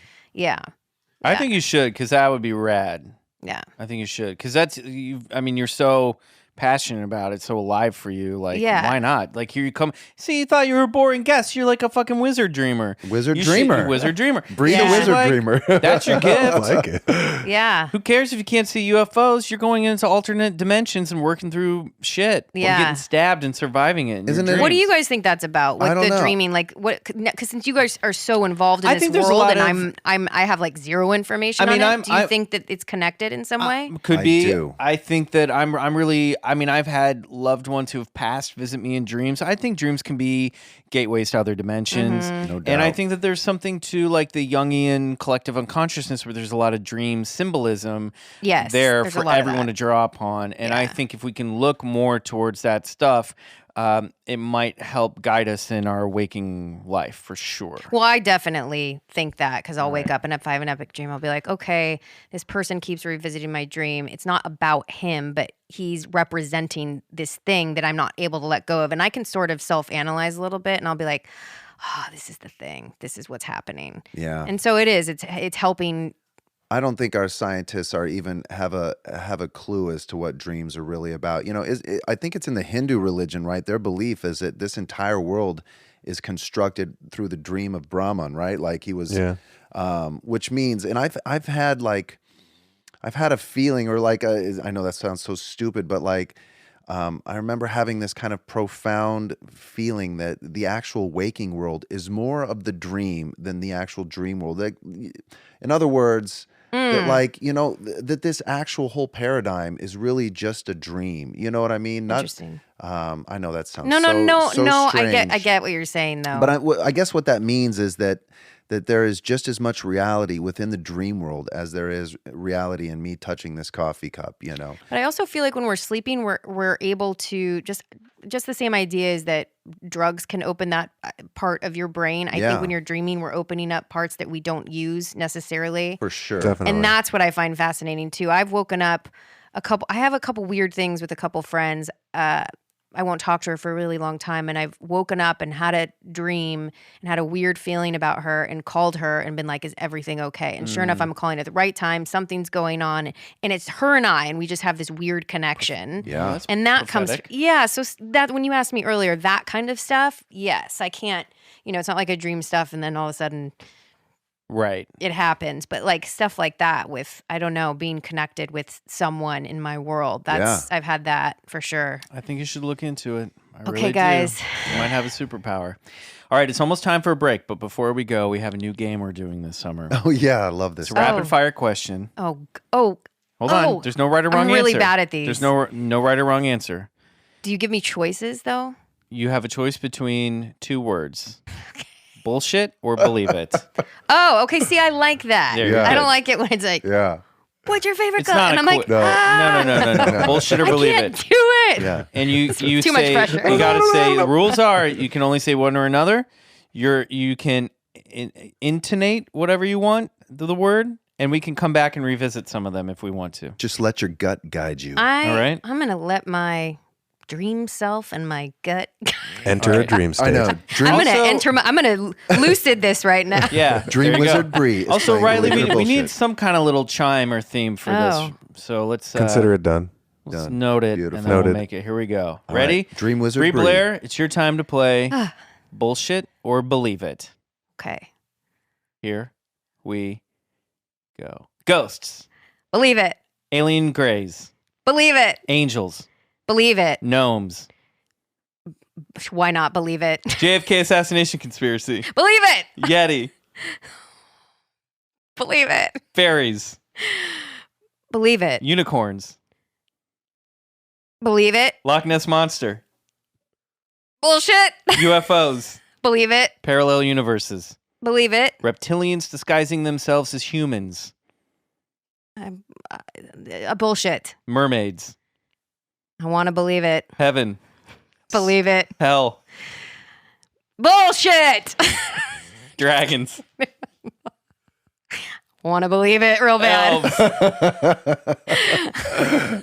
I think you should, because that would be rad. Yeah. I think you should, because you're so passionate about it, so alive for you. Like, why not? Like, here you come. See, you thought you were a boring guest. You're like a fucking wizard dreamer. Wizard You dreamer. should- Wizard dreamer. Bre the Yeah. wizard Like, dreamer. That's your gift. I like it. Yeah. Who cares if you can't see UFOs? You're going into alternate dimensions and working through shit. Or Yeah. getting stabbed and surviving it. in Isn't your it- What do dreams. you guys think that's about? I With don't the know. dreaming, like what? Because since you guys are so involved in I this think there's a world, lot and of- I have like zero information I mean, on it. Do you I'm- think that it's connected in some way? Could I be. do. I think that I'm really. I mean, I've had loved ones who have passed visit me in dreams. I think dreams can be gateways to other dimensions, Mm-hmm. No and I doubt. think that there's something to like the Jungian collective unconsciousness where there's a lot of dream symbolism. Yes, there there's a for lot of everyone that. to draw upon, and I Yeah. think if we can look more towards that stuff, it might help guide us in our waking life for sure. Well, I definitely think that because I'll wake up and if I have an epic dream, I'll be like, okay, this person keeps revisiting my dream. It's not about him, but he's representing this thing that I'm not able to let go of. And I can sort of self-analyze a little bit and I'll be like, oh, this is the thing. This is what's happening. Yeah. And so it is. It's helping. I don't think our scientists are even have a clue as to what dreams are really about. You know, I think it's in the Hindu religion, right? Their belief is that this entire world is constructed through the dream of Brahman, right? Like he was, which means, and I've had a feeling, or like I know that sounds so stupid, but like I remember having this kind of profound feeling that the actual waking world is more of the dream than the actual dream world. Like, in other words. That like, you know, that this actual whole paradigm is really just a dream. You know what I mean? Not, Interesting. I know that sounds No. so I strange. get what you're saying though. But I guess what that means is that there is just as much reality within the dream world as there is reality in me touching this coffee cup, you know? But I also feel like when we're sleeping, we're able to just the same idea is that drugs can open that part of your brain. I think when you're dreaming, we're opening up parts that we don't use necessarily. For sure. Definitely. And that's what I find fascinating too. I've woken up I have a couple weird things with a couple friends. I won't talk to her for a really long time. And I've woken up and had a dream and had a weird feeling about her and called her and been like, is everything okay? And sure enough, I'm calling at the right time. Something's going on. And it's her and I, and we just have this weird connection. Yeah. That's And that prophetic. so that when you asked me earlier, that kind of stuff, yes, I can't, it's not like a dream stuff and then all of a sudden Right. it happens. But like stuff like that with, I don't know, being connected with someone in my world, I've had that for sure. I think you should look into it. I Okay, really guys. do. You might have a superpower. All right, it's almost time for a break, but before we go, we have a new game we're doing this summer. Oh, yeah. I love this. It's a rapid fire question. Oh, Hold on. There's no right or wrong I'm answer. really bad at these. There's no right or wrong answer. do you give me choices though? You have a choice between two words. Bullshit or believe it. Oh, okay. See, I like that. There you I go. don't like it when it's like, Yeah. what's your favorite It's color? not And a I'm like, qu- No. Bullshit or I believe can't it. do it. Yeah. And you too say much pressure. you got to say the rules are you can only say one or another. You can intonate whatever you want the word, and we can come back and revisit some of them if we want to. Just let your gut guide you. All right. I'm gonna let my dream self and my gut. Enter a dream state. I know. Dream, I'm gonna lucid this right now. Yeah, Dream there you go. Wizard Bre. is Also, playing Riley, Believe It or we need Bullshit. some kind of little chime or theme for Oh. this. So let's Consider it done. let's Done. note it, Beautiful. and then we'll Noted. make it. Here we go. All Ready? right. Dream Wizard Bre Bre. Blair, it's your time to play. Bullshit or believe it. Okay, Here we go. Ghosts, believe it. alien greys, Believe it. angels, Believe it. gnomes, Why not believe it? JFK assassination conspiracy, Believe it. Yeti, Believe it. fairies, Believe it. unicorns, Believe it. Loch Ness monster, Bullshit. UFOs. Believe it. Parallel universes. Believe it. Reptilians disguising themselves as humans. Bullshit. Mermaids. I want to believe it. Heaven. Believe it. Hell. Bullshit. Dragons. Want to believe it real bad. Elves.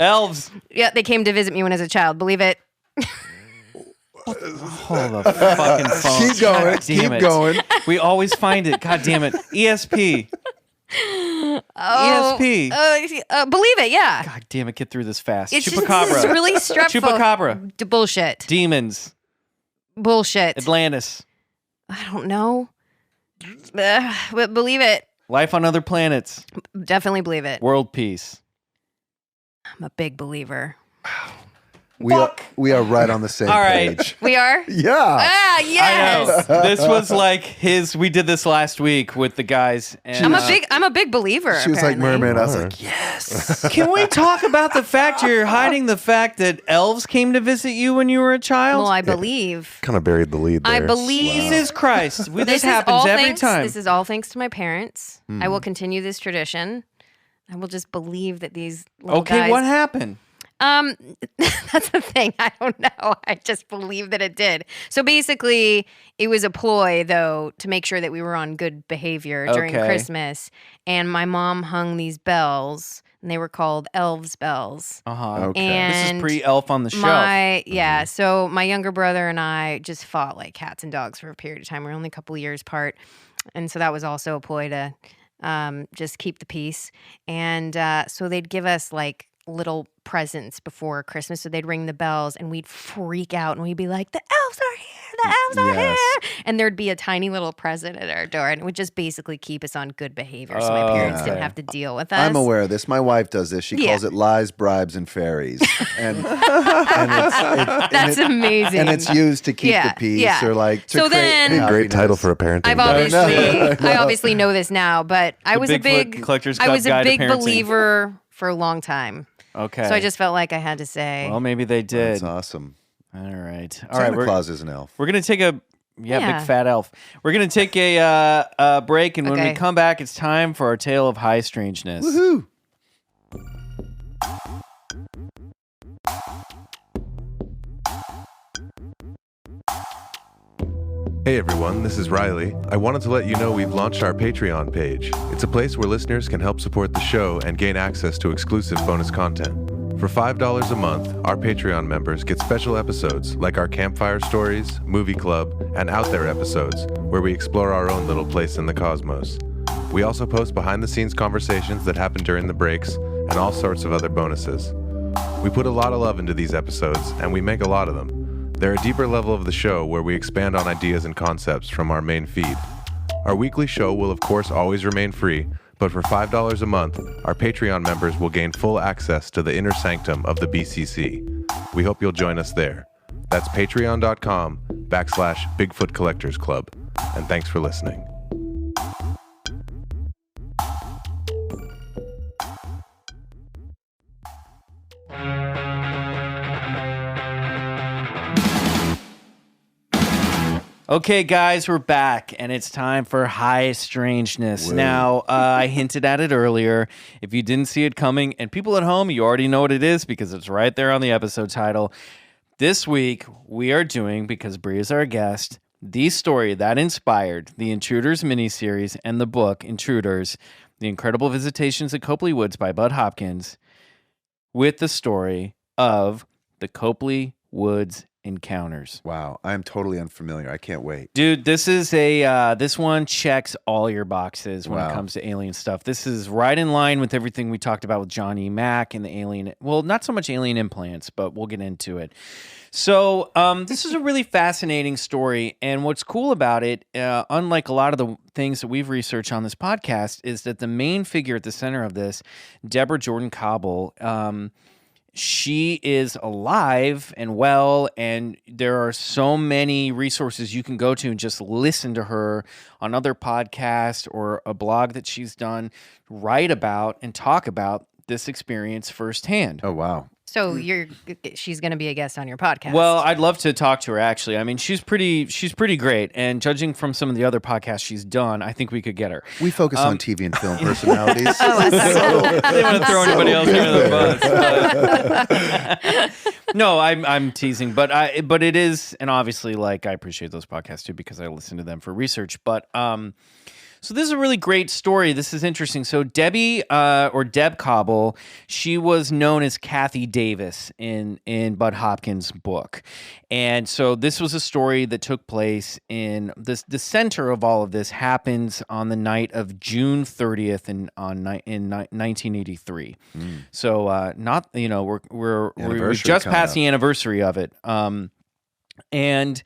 Elves. Yeah, they came to visit me when I was a child. Believe it. Hold the fucking phone. Keep going. God damn Keep it. going. We always find it. God damn it. ESP. Oh, ESP. Believe it, yeah. God damn it. Get through this fast. It's Chupacabra. really stressful. Chupacabra. Bullshit. Demons. Bullshit. Atlantis. I don't know. But believe it. Life on other planets. Definitely believe it. World peace. I'm a big believer. We are right on the same All right. page. We are? Yeah. Ah, I yes. know. This was like we did this last week with the guys. And, I'm a big believer. She was like apparently. mermaid. I was like, yes. Can we talk about the fact you're hiding the fact that elves came to visit you when you were a child? Well, I believe. Kind of buried the lead there. I believe. Jesus Christ. This This is happens all every thanks, time. This is all thanks to my parents. I will continue this tradition. I will just believe that these little Okay, guys. what happened? That's the thing. I don't know. I just believe that it did. So basically, it was a ploy, though, to make sure that we were on good behavior during Okay. Christmas. And my mom hung these bells, and they were called elves' bells. Uh-huh. Okay. This is And pre-elf on the shelf. So my younger brother and I just fought like cats and dogs for a period of time. We were only a couple of years apart. And so that was also a ploy to just keep the peace. And so they'd give us like little presents before Christmas. So they'd ring the bells and we'd freak out and we'd be like, the elves are here. The elves are Yes. here. And there'd be a tiny little present at our door. And it would just basically keep us on good behavior. So my parents Okay. didn't have to deal with us. I'm aware of this. My wife does this. She Yeah. calls it lies, bribes, and fairies. And That's amazing. And it's used to keep Yeah, the peace yeah. or like to So create then- Great happiness. title for a parenting I've book. I obviously know this now, but I The was a Bigfoot big Collectors I Club was a Guide to big Parenting. believer for a long time. Okay. So I just felt like I had to say. Well, maybe they did. That's awesome. All right. All right. Santa Claus is an elf. We're gonna take a Yeah. big fat elf. We're gonna take a break, and when we Okay. come back, it's time for our tale of high strangeness. Woohoo! Hey everyone, this is Riley. I wanted to let you know we've launched our Patreon page. It's a place where listeners can help support the show and gain access to exclusive bonus content. For $5 a month, our Patreon members get special episodes like our campfire stories, movie club, and Out There episodes, where we explore our own little place in the cosmos. We also post behind-the-scenes conversations that happen during the breaks and all sorts of other bonuses. We put a lot of love into these episodes, and we make a lot of them. They're a deeper level of the show where we expand on ideas and concepts from our main feed. Our weekly show will of course always remain free, but for $5 a month, our Patreon members will gain full access to the inner sanctum of the BCC. We hope you'll join us there. That's patreon.com/BigfootCollectorsClub. And thanks for listening. Okay, guys, we're back, and it's time for high strangeness. Now, I hinted at it earlier. If you didn't see it coming, and people at home, you already know what it is because it's right there on the episode title. This week, we are doing, because Bre is our guest, the story that inspired the Intruders miniseries and the book Intruders, The Incredible Visitations at Copley Woods by Bud Hopkins, with the story of the Copley Woods Encounters. Wow, I'm totally unfamiliar. I can't wait. Dude, this is this one checks all your boxes when it comes to alien stuff. This is right in line with everything we talked about with John E. Mack and the alien, well, not so much alien implants, but we'll get into it. So this is a really fascinating story, and what's cool about it, unlike a lot of the things that we've researched on this podcast, is that the main figure at the center of this, Debbie Jordan-Kaubble, she is alive and well, and there are so many resources you can go to and just listen to her on other podcasts or a blog that she's done, write about and talk about this experience firsthand. Oh, wow. So she's going to be a guest on your podcast. Well, I'd love to talk to her. Actually, I mean, she's pretty great, and judging from some of the other podcasts she's done, I think we could get her. We focus on TV and film personalities. I didn't want to throw anybody else under the bus. But no, I'm teasing, but it is, and obviously, like, I appreciate those podcasts too because I listen to them for research. But so this is a really great story. This is interesting. So Debbie or Deb Cobble, she was known as Kathy Davis in Bud Hopkins' book. And so this was a story that took place in the center of all of this happens on the night of June 30th in 1983. So not, you know, we've just passed the anniversary of it. And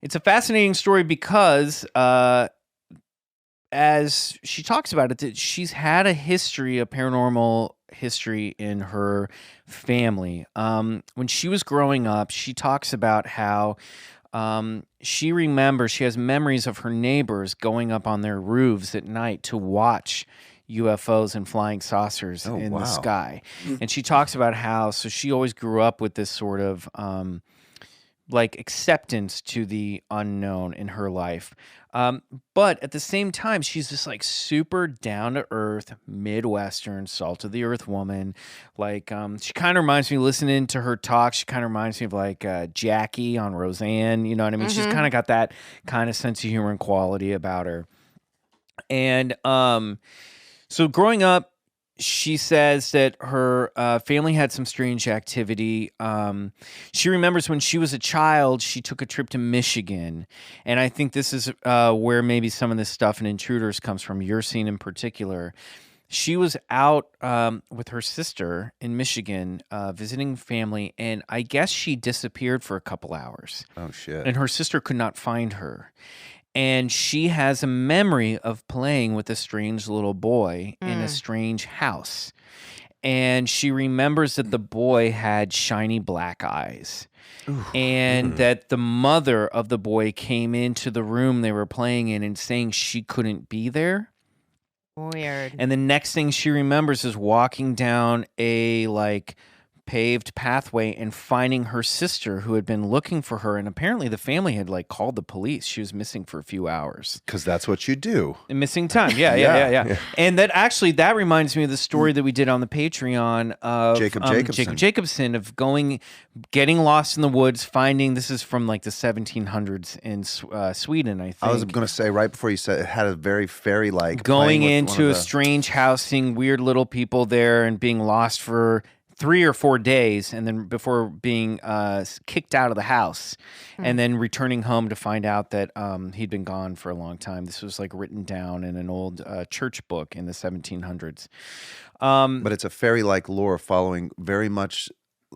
it's a fascinating story because as she talks about it, that she's had a paranormal history in her family. When she was growing up, she talks about how she has memories of her neighbors going up on their roofs at night to watch UFOs and flying saucers in the sky. And she talks about how, so she always grew up with this sort of like acceptance to the unknown in her life. But at the same time, she's this like super down to earth, Midwestern, salt of the earth woman. Like, she kind of reminds me, listening to her talk, she kind of reminds me of like Jackie on Roseanne. You know what I mean? She's kind of got that kind of sense of humor and quality about her. And so growing up, she says that her family had some strange activity. She remembers when she was a child, she took a trip to Michigan. And I think this is where maybe some of this stuff in Intruders comes from, your scene in particular. She was out with her sister in Michigan visiting family, and I guess she disappeared for a couple hours. Oh, shit. And her sister could not find her. And she has a memory of playing with a strange little boy in a strange house. And she remembers that the boy had shiny black eyes. And that the mother of the boy came into the room they were playing in and saying she couldn't be there. Weird. And the next thing she remembers is walking down a like paved pathway and finding her sister who had been looking for her, and apparently the family had like called the police. She was missing for a few hours because that's what you do. And missing time. Yeah. And that reminds me of the story that we did on the Patreon of Jacob Jacobson of getting lost in the woods, finding, this is from like the 1700s in Sweden, I think. I was going to say right before you said it had a very fairy-like going into a strange house, seeing weird little people there and being lost for 3 or 4 days, and then before being kicked out of the house, and then returning home to find out that he'd been gone for a long time. This was like written down in an old church book in the 1700s. But it's a fairy-like lore following very much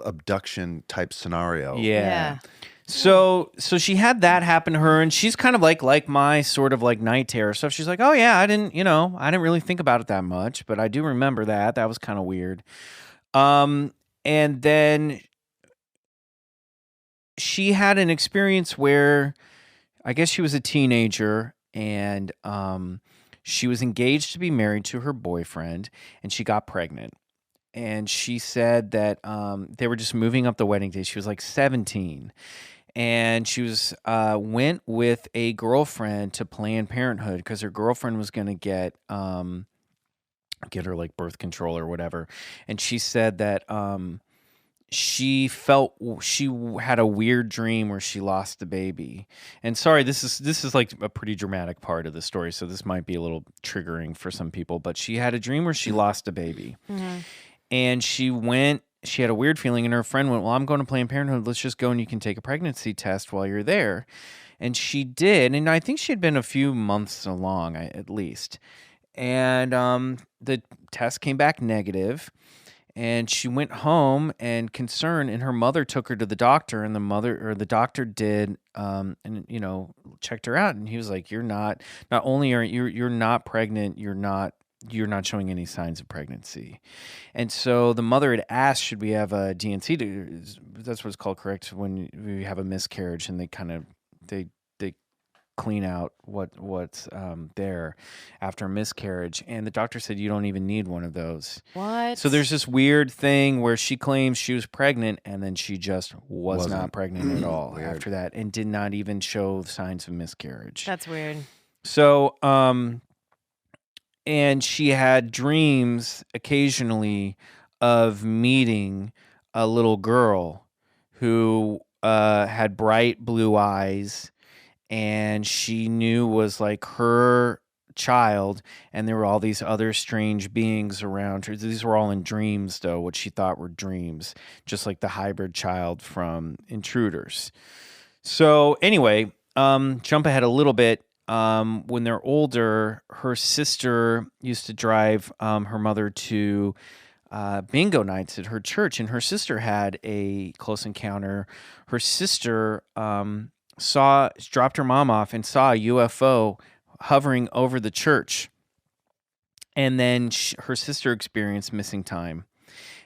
abduction type scenario. Yeah. So she had that happen to her, and she's kind of like my sort of like night terror stuff. She's like, oh yeah, I didn't really think about it that much, but I do remember that. That was kind of weird. And then she had an experience where I guess she was a teenager, and she was engaged to be married to her boyfriend, and she got pregnant. And she said that they were just moving up the wedding day. She was like 17. And she was went with a girlfriend to Planned Parenthood because her girlfriend was going to get her like birth control or whatever. And she said that she felt she had a weird dream where she lost the baby. And sorry, this is like a pretty dramatic part of the story, so this might be a little triggering for some people, but she had a dream where she lost a baby. And she had a weird feeling, and her friend went, well, I'm going to Planned Parenthood, let's just go and you can take a pregnancy test while you're there. And she did, and I think she had been a few months along at least. And the test came back negative, and she went home and concerned, and her mother took her to the doctor, and the doctor did and checked her out, and he was like, you're not only are you're not pregnant, you're not showing any signs of pregnancy. And so the mother had asked, should we have a DNC? That's what it's called, correct? When we have a miscarriage, and they clean out what's there after a miscarriage. And the doctor said, you don't even need one of those. What? So there's this weird thing where she claims she was pregnant and then she just was not Wasn't. pregnant at all Weird. after that and did not even show signs of miscarriage. That's weird. So, and she had dreams occasionally of meeting a little girl who had bright blue eyes, and she knew was like her child, and there were all these other strange beings around her. These were all in dreams, though, what she thought were dreams, just like the hybrid child from Intruders. So anyway, jump ahead a little bit. When they're older, her sister used to drive her mother to bingo nights at her church, and her sister had a close encounter. Her sister dropped her mom off and saw a UFO hovering over the church, and then her sister experienced missing time.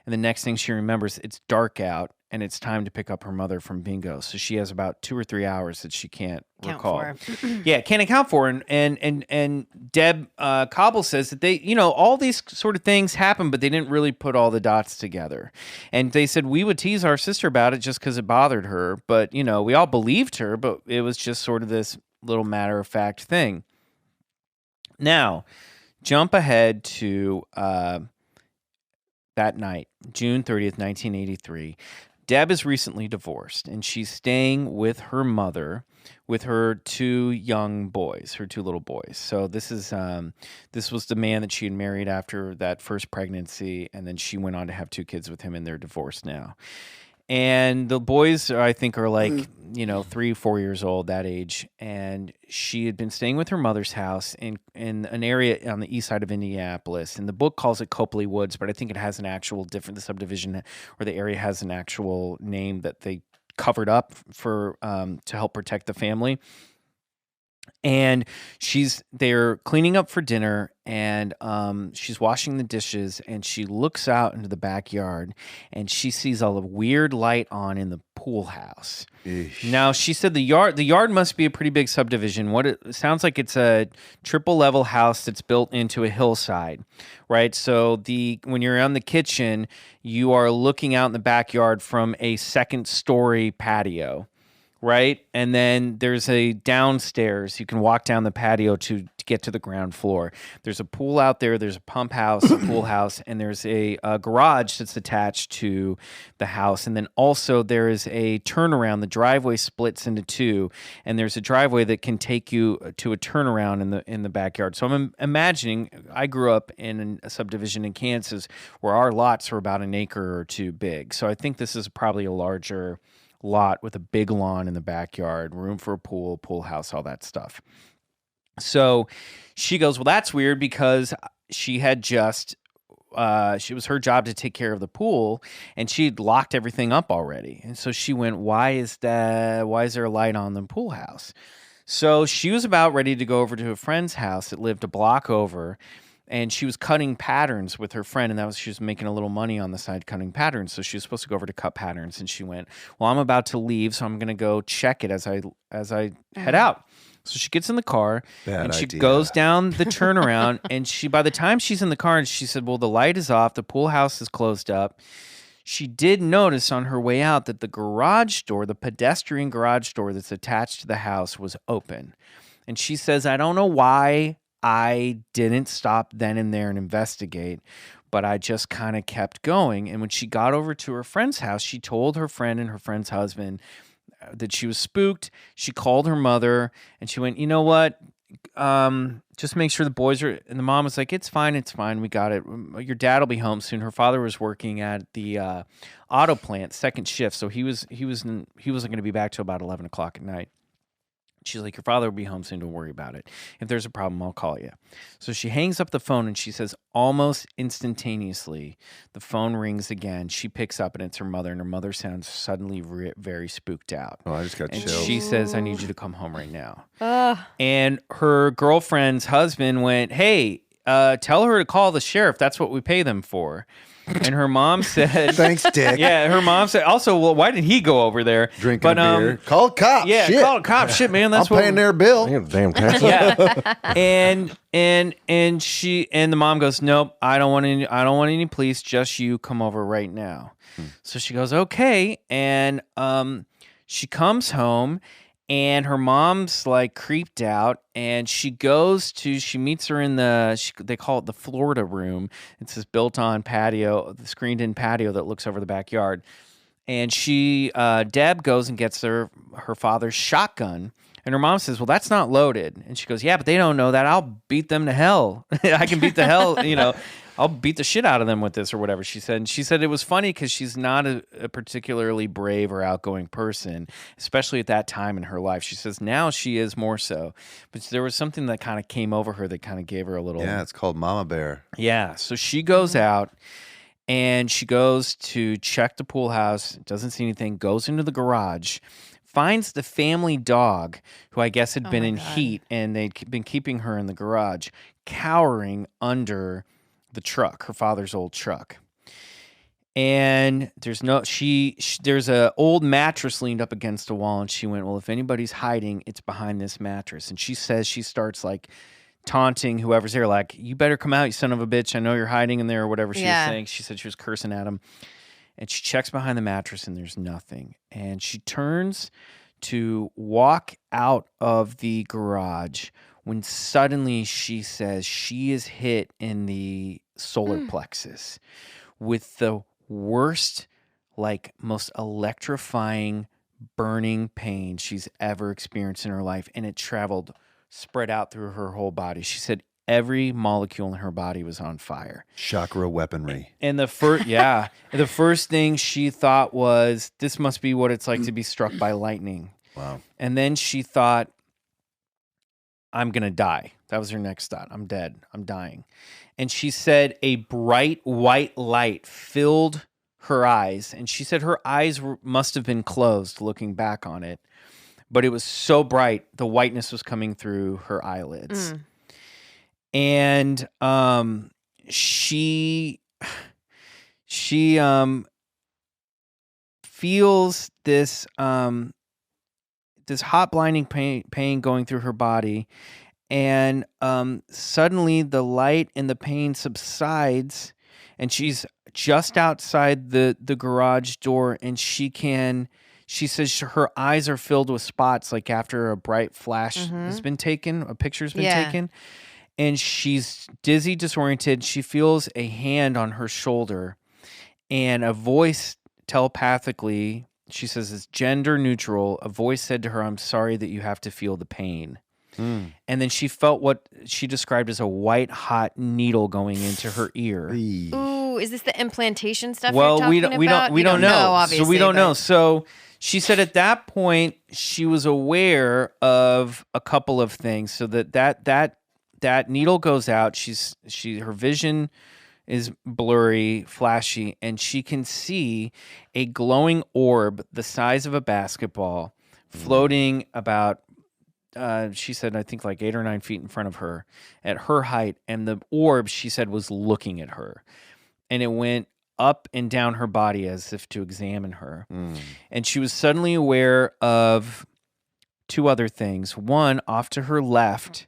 And the next thing she remembers, it's dark out, and it's time to pick up her mother from bingo. So she has about 2 or 3 hours that she can't recall. Yeah, can't account for. And Deb Kaubble says that they, all these sort of things happen, but they didn't really put all the dots together. And they said we would tease our sister about it just because it bothered her. But, we all believed her, but it was just sort of this little matter-of-fact thing. Now, jump ahead to that night, June 30th, 1983. Deb is recently divorced, and she's staying with her mother with her 2 young boys, her 2 little boys. So this was the man that she had married after that first pregnancy, and then she went on to have 2 kids with him, and they're divorced now. And the boys, I think, are like, 3, 4 years old, that age. And she had been staying with her mother's house in an area on the east side of Indianapolis. And the book calls it Copley Woods, but I think it has an actual the subdivision or the area has an actual name that they covered up for to help protect the family. And they're cleaning up for dinner, and she's washing the dishes, and she looks out into the backyard, and she sees a weird light on in the pool house. Eesh. Now, she said the yard must be a pretty big subdivision. What it sounds like, it's a triple level house that's built into a hillside, right? So when you're on the kitchen, you are looking out in the backyard from a second story patio. Right? And then there's a downstairs. You can walk down the patio to get to the ground floor. There's a pool out there. There's a pump house, a pool house, and there's a garage that's attached to the house. And then also there is a turnaround. The driveway splits into 2, and there's a driveway that can take you to a turnaround in the backyard. So I'm imagining, I grew up in a subdivision in Kansas where our lots were about an acre or 2 big. So I think this is probably a larger lot with a big lawn in the backyard, room for a pool house, all that stuff. So she goes, well, that's weird, because she had just it was her job to take care of the pool, and she'd locked everything up already. And so she went, why is there a light on the pool house? So she was about ready to go over to a friend's house that lived a block over, and she was cutting patterns with her friend, and she was making a little money on the side cutting patterns. So she was supposed to go over to cut patterns, and she went, well, I'm about to leave, so I'm going to go check it as I head out. So she gets in the car, and she goes down the turnaround, and by the time she's in the car, and she said, well, the light is off, the pool house is closed up. She did notice on her way out that the garage door, the pedestrian garage door that's attached to the house, was open. And she says, I don't know why I didn't stop then and there and investigate, but I just kind of kept going. And when she got over to her friend's house, she told her friend and her friend's husband that she was spooked. She called her mother, and she went, you know what? Just make sure the boys are. And the mom was like, it's fine. We got it. Your dad will be home soon. Her father was working at the auto plant, second shift, so he wasn't going to be back till about 11 o'clock at night. She's like, your father will be home soon. Don't worry about it. If there's a problem, I'll call you. So she hangs up the phone, and she says almost instantaneously, the phone rings again. She picks up, and it's her mother, and her mother sounds suddenly very spooked out. Oh, I just got and chills. She says, I need you to come home right now. And her girlfriend's husband went, hey, tell her to call the sheriff. That's what we pay them for. And her mom said, Thanks, Dick. yeah, her mom said, also, well, why did he go over there? Drinking a beer. Call a cop. Yeah, Shit. call a cop. Shit, man. That's I'm paying their bill. Damn taxes. Yeah. and the mom goes, nope, I don't want any police, just you come over right now. So she goes, okay. And she comes home and her mom's like creeped out, and she meets her in they call it the Florida room. It's this built-on patio, the screened-in patio that looks over the backyard. And Deb goes and gets her father's shotgun. And her mom says, well, that's not loaded. And she goes, yeah, but they don't know that. I'll beat them to hell. I can beat the hell, I'll beat the shit out of them with this or whatever, she said. And she said it was funny because she's not a particularly brave or outgoing person, especially at that time in her life. She says now she is more so. But there was something that kind of came over her that kind of gave her a little... Yeah, it's called Mama Bear. Yeah, so she goes out and she goes to check the pool house, doesn't see anything, goes into the garage, finds the family dog, who I guess had been in heat, and they'd been keeping her in the garage, cowering under the truck, her father's old truck. And there's a old mattress leaned up against a wall, and she went, well, if anybody's hiding, it's behind this mattress. And she says she starts like taunting whoever's there, like, you better come out, you son of a bitch, I know you're hiding in there, or whatever she was saying. She said she was cursing at him. And she checks behind the mattress and there's nothing. And she turns to walk out of the garage when suddenly she says she is hit in the solar plexus with the worst, like most electrifying, burning pain she's ever experienced in her life. And it spread out through her whole body. She said every molecule in her body was on fire. Chakra weaponry. And the first thing she thought was, this must be what it's like to be struck by lightning. Wow. And then she thought, I'm going to die. That was her next thought. I'm dead. I'm dying. And she said a bright white light filled her eyes. And she said her eyes must have been closed looking back on it. But it was so bright, the whiteness was coming through her eyelids. And she feels this hot blinding pain going through her body, and suddenly the light and the pain subsides, and she's just outside the garage door, and she says her eyes are filled with spots, like after a bright flash has been taken, a picture's been taken. And she's dizzy, disoriented. She feels a hand on her shoulder, and a voice telepathically, she says it's gender neutral, a voice said to her, I'm sorry that you have to feel the pain. And then she felt what she described as a white hot needle going into her ear. Ooh, is this the implantation stuff Well, you're talking about? we don't know. Obviously, so we don't know. So she said at that point she was aware of a couple of things. So that needle goes out. Her vision is blurry, flashy, and she can see a glowing orb the size of a basketball floating about, she said, I think like 8 or 9 feet in front of her at her height. And the orb, she said, was looking at her. And it went up and down her body as if to examine her. And she was suddenly aware of 2 other things. One, off to her left,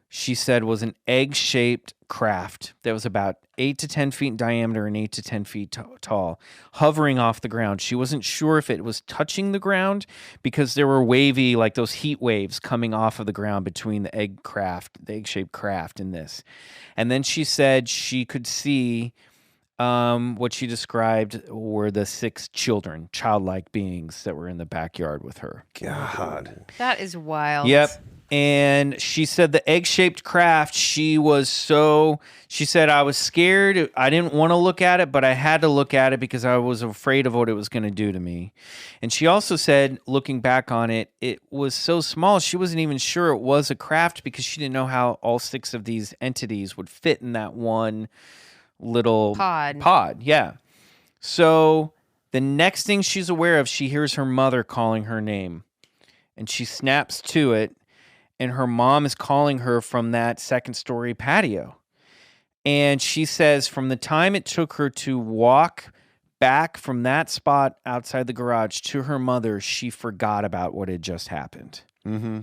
she said, was an egg-shaped craft that was about 8 to 10 feet in diameter and 8 to 10 feet tall, hovering off the ground. She wasn't sure if it was touching the ground because there were wavy, like those heat waves coming off of the ground between the egg-shaped craft and this. And then she said she could see what she described were the 6 children, childlike beings that were in the backyard with her. God. That is wild. Yep. And she said the egg-shaped craft, she said, I was scared. I didn't want to look at it, but I had to look at it because I was afraid of what it was going to do to me. And she also said, looking back on it, it was so small, she wasn't even sure it was a craft because she didn't know how all 6 of these entities would fit in that one little pod. Yeah. So the next thing she's aware of, she hears her mother calling her name, and she snaps to it. And her mom is calling her from that second-story patio. And she says from the time it took her to walk back from that spot outside the garage to her mother, she forgot about what had just happened. Mm-hmm.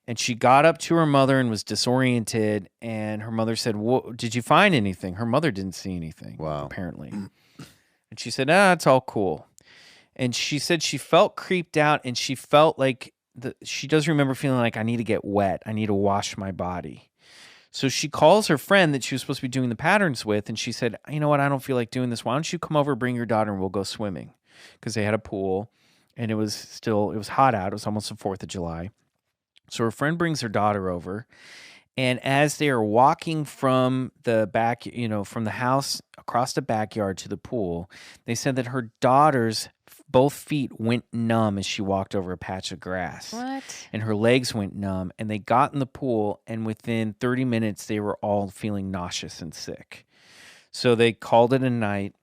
And she got up to her mother and was disoriented. And her mother said, did you find anything? Her mother didn't see anything, apparently. And she said, it's all cool. And she said she felt creeped out, and she felt like she does remember feeling like, I need to get wet. I need to wash my body. So she calls her friend that she was supposed to be doing the patterns with, and she said, you know what? I don't feel like doing this. Why don't you come over, bring your daughter, and we'll go swimming? Because they had a pool, and it was hot out. It was almost the 4th of July. So her friend brings her daughter over, and as they are walking from the back, from the house across the backyard to the pool, they said that her daughter's both feet went numb as she walked over a patch of grass. What? And her legs went numb, and they got in the pool, and within 30 minutes, they were all feeling nauseous and sick. So they called it a night,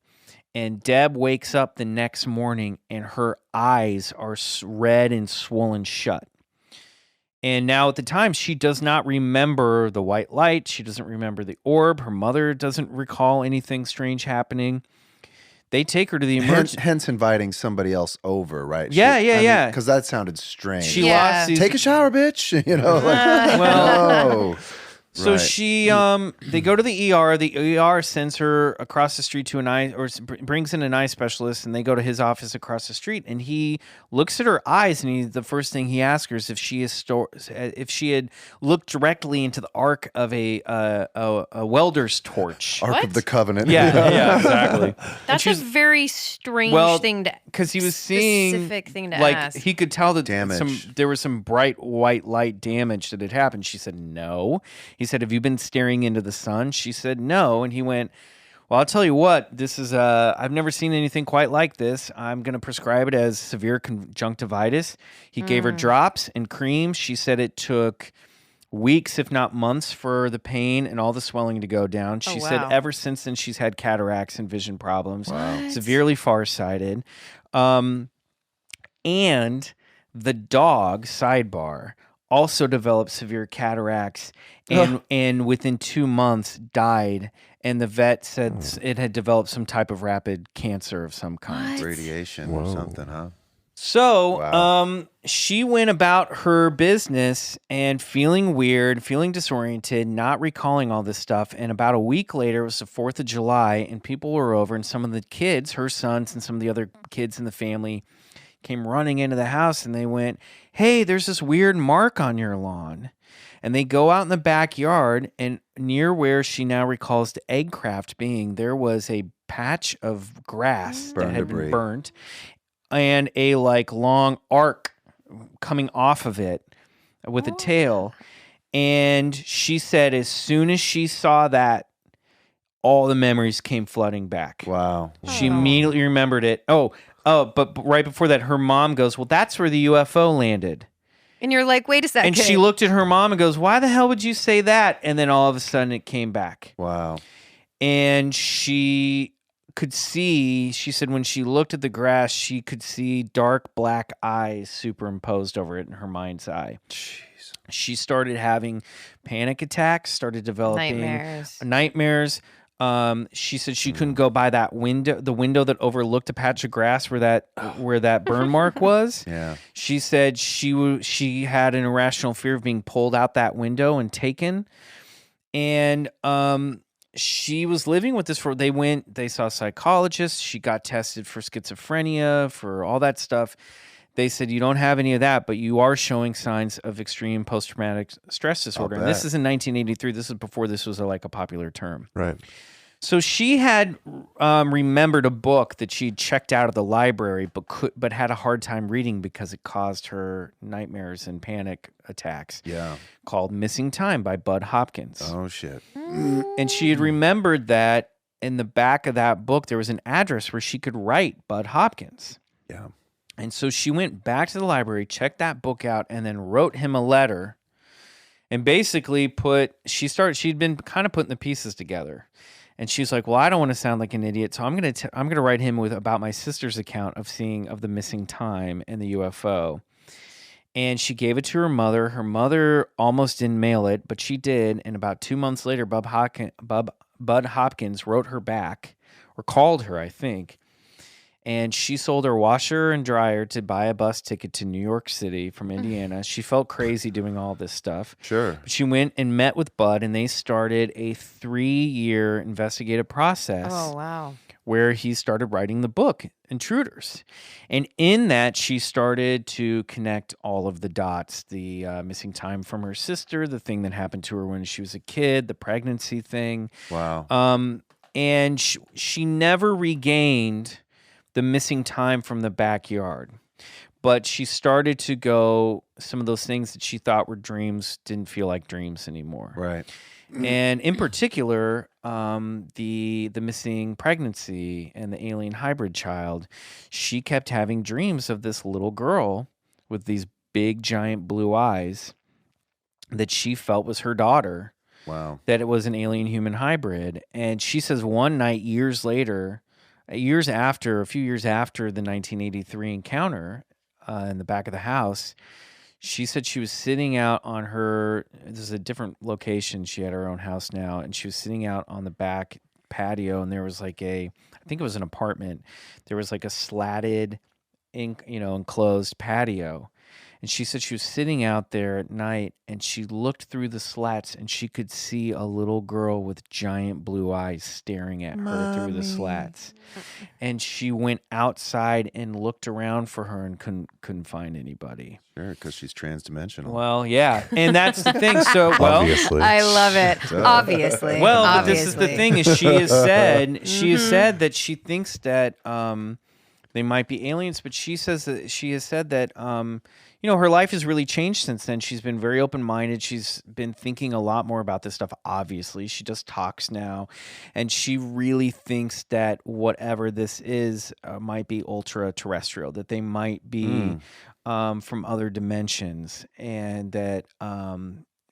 and Deb wakes up the next morning, and her eyes are red and swollen shut. And now at the time, she does not remember the white light. She doesn't remember the orb. Her mother doesn't recall anything strange happening. They take her to the emergency. Hence inviting somebody else over, right? Yeah. Because that sounded strange. She lost these... Take a shower, bitch. No. So right. They go to the ER. The ER sends her across the street to brings in an eye specialist, and they go to his office across the street. And he looks at her eyes, and the first thing he asks her is if she had looked directly into the arc of a welder's torch. Ark of the Covenant. Yeah, exactly. That's a very strange thing to. Because he was seeing specific thing to ask. He could tell that damage. There was some bright white light damage that had happened. She said no. He said, have you been staring into the sun? She said no. And he went, well, I'll tell you what, this is I've never seen anything quite like this. I'm going to prescribe it as severe conjunctivitis. He gave her drops and cream. She said it took weeks, if not months, for the pain and all the swelling to go down. She said ever since then she's had cataracts and vision problems. What? Severely farsighted. And the dog, sidebar, also developed severe cataracts and within 2 months died. And the vet said it had developed some type of rapid cancer of some kind. Radiation or something, huh? So she went about her business and feeling weird, feeling disoriented, not recalling all this stuff. And about a week later, it was the 4th of July, and people were over, and some of the kids, her sons and some of the other kids in the family, came running into the house, and they went, hey, there's this weird mark on your lawn. And they go out in the backyard, and near where she now recalls the egg craft being, there was a patch of grass that had been burnt and a long arc coming off of it with a tail. And she said as soon as she saw that, all the memories came flooding back. Wow. She immediately remembered it. But right before that, her mom goes, well, that's where the UFO landed. And you're like, wait a second. And she looked at her mom and goes, why the hell would you say that? And then all of a sudden it came back. Wow. And she could see, she said when she looked at the grass, she could see dark black eyes superimposed over it in her mind's eye. Jeez. She started having panic attacks, started developing nightmares. She said she couldn't go by that window, the window that overlooked a patch of grass where that burn mark was. Yeah. She said she had an irrational fear of being pulled out that window and taken. And she was living with this they saw a psychologist. She got tested for schizophrenia, for all that stuff. They said, you don't have any of that, but you are showing signs of extreme post-traumatic stress disorder. And this is in 1983. This is before this was a popular term. Right. So she had remembered a book that she'd checked out of the library, but had a hard time reading because it caused her nightmares and panic attacks. Yeah. Called Missing Time by Bud Hopkins. Oh, shit. And she had remembered that in the back of that book, there was an address where she could write Bud Hopkins. Yeah. And so she went back to the library, checked that book out, and then wrote him a letter. And basically she'd been kind of putting the pieces together. And she's like, well, I don't want to sound like an idiot, so I'm gonna write him about my sister's account of the missing time and the UFO. And she gave it to her mother. Her mother almost didn't mail it, but she did. And about 2 months later, Bud Bud Hopkins wrote her back, or called her, I think, and she sold her washer and dryer to buy a bus ticket to New York City from Indiana. She felt crazy doing all this stuff. Sure. But she went and met with Bud, and they started a 3-year investigative process. Oh, wow. Where he started writing the book, Intruders. And in that, she started to connect all of the dots, the missing time from her sister, the thing that happened to her when she was a kid, the pregnancy thing. Wow. And she never regained the missing time from the backyard. But she started to go, some of those things that she thought were dreams didn't feel like dreams anymore. Right. And in particular, the missing pregnancy and the alien hybrid child, she kept having dreams of this little girl with these big, giant blue eyes that she felt was her daughter. Wow. That it was an alien human hybrid. And she says one night, years later, a few years after the 1983 encounter in the back of the house, she said she was sitting out on this is a different location. She had her own house now, and she was sitting out on the back patio, and there was I think it was an apartment. There was a slatted, enclosed patio. And she said she was sitting out there at night, and she looked through the slats, and she could see a little girl with giant blue eyes staring at her through the slats. And she went outside and looked around for her and couldn't find anybody. Sure, because she's transdimensional. Well, yeah, and that's the thing. So, well, Obviously. I love it. Obviously. well, but Obviously. this is the thing: is she has said that she thinks that they might be aliens, but she has said that her life has really changed since then. She's been very open-minded. She's been thinking a lot more about this stuff. Obviously, she just talks now, and she really thinks that whatever this is might be ultra-terrestrial. That they might be from other dimensions, and that.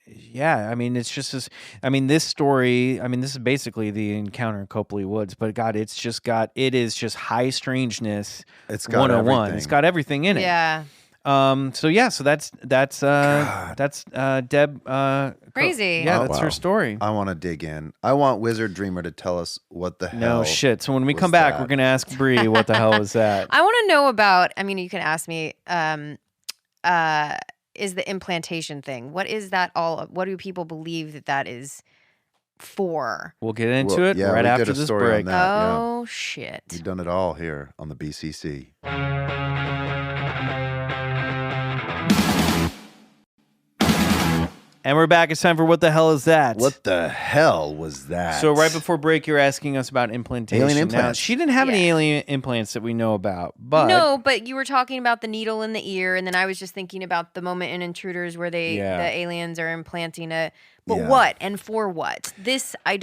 It's just this story. This is basically the encounter in Copley Woods, but God, it is just high strangeness. It's got 101. everything. It's got everything in it. Yeah. So that's Deb. Crazy. Yeah, Oh, that's wow. her story. I want to dig in. I want Wizard Dreamer to tell us what the hell. No shit. So when we was come back, that? we're gonna ask Bre what the hell was that. I want to know about, you can ask me, is the implantation thing. What is that all? What do people believe that is for? We'll get into Well, it yeah, right we did after a this story on break. that. Yeah. Oh, shit. We've done it all here on the BCC. And we're back. It's time for What the Hell Is That? What the hell was that? So right before break, you're asking us about implantation. Alien Now, implants. she didn't have any Yeah. alien implants that we know about, but No, but you were talking about the needle in the ear, and then I was just thinking about the moment in Intruders where the aliens are implanting it. But Yeah. what and for what? This I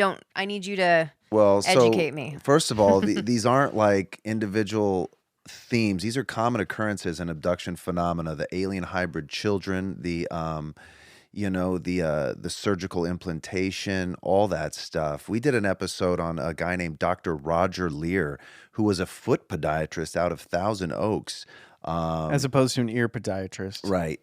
need you to educate me. First of all, these aren't like individual themes. These are common occurrences in abduction phenomena. The alien hybrid children, the surgical implantation, all that stuff. We did an episode on a guy named Dr. Roger Lear, who was a foot podiatrist out of Thousand Oaks. as opposed to an ear podiatrist. Right.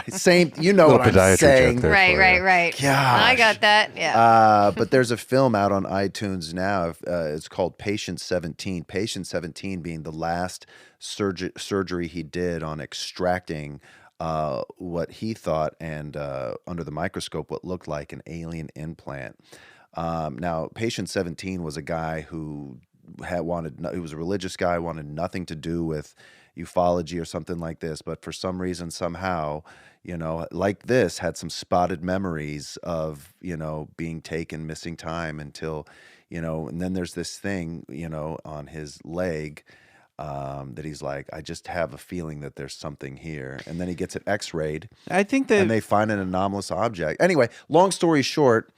Same, you know what I'm podiatry joke saying. there. Right. Gosh. I got that. Yeah. But there's a film out on iTunes now. It's called Patient 17. Patient 17 being the last surgery he did on extracting what he thought and under the microscope what looked like an alien implant. Now, Patient 17 was a guy who he was a religious guy, wanted nothing to do with ufology or something like this, but for some reason, somehow, like this, had some spotted memories of, being taken, missing time until, and then there's this thing, on his leg that he's like, I just have a feeling that there's something here. And then he gets it x-rayed. I think that And they find an anomalous object. Anyway, long story short,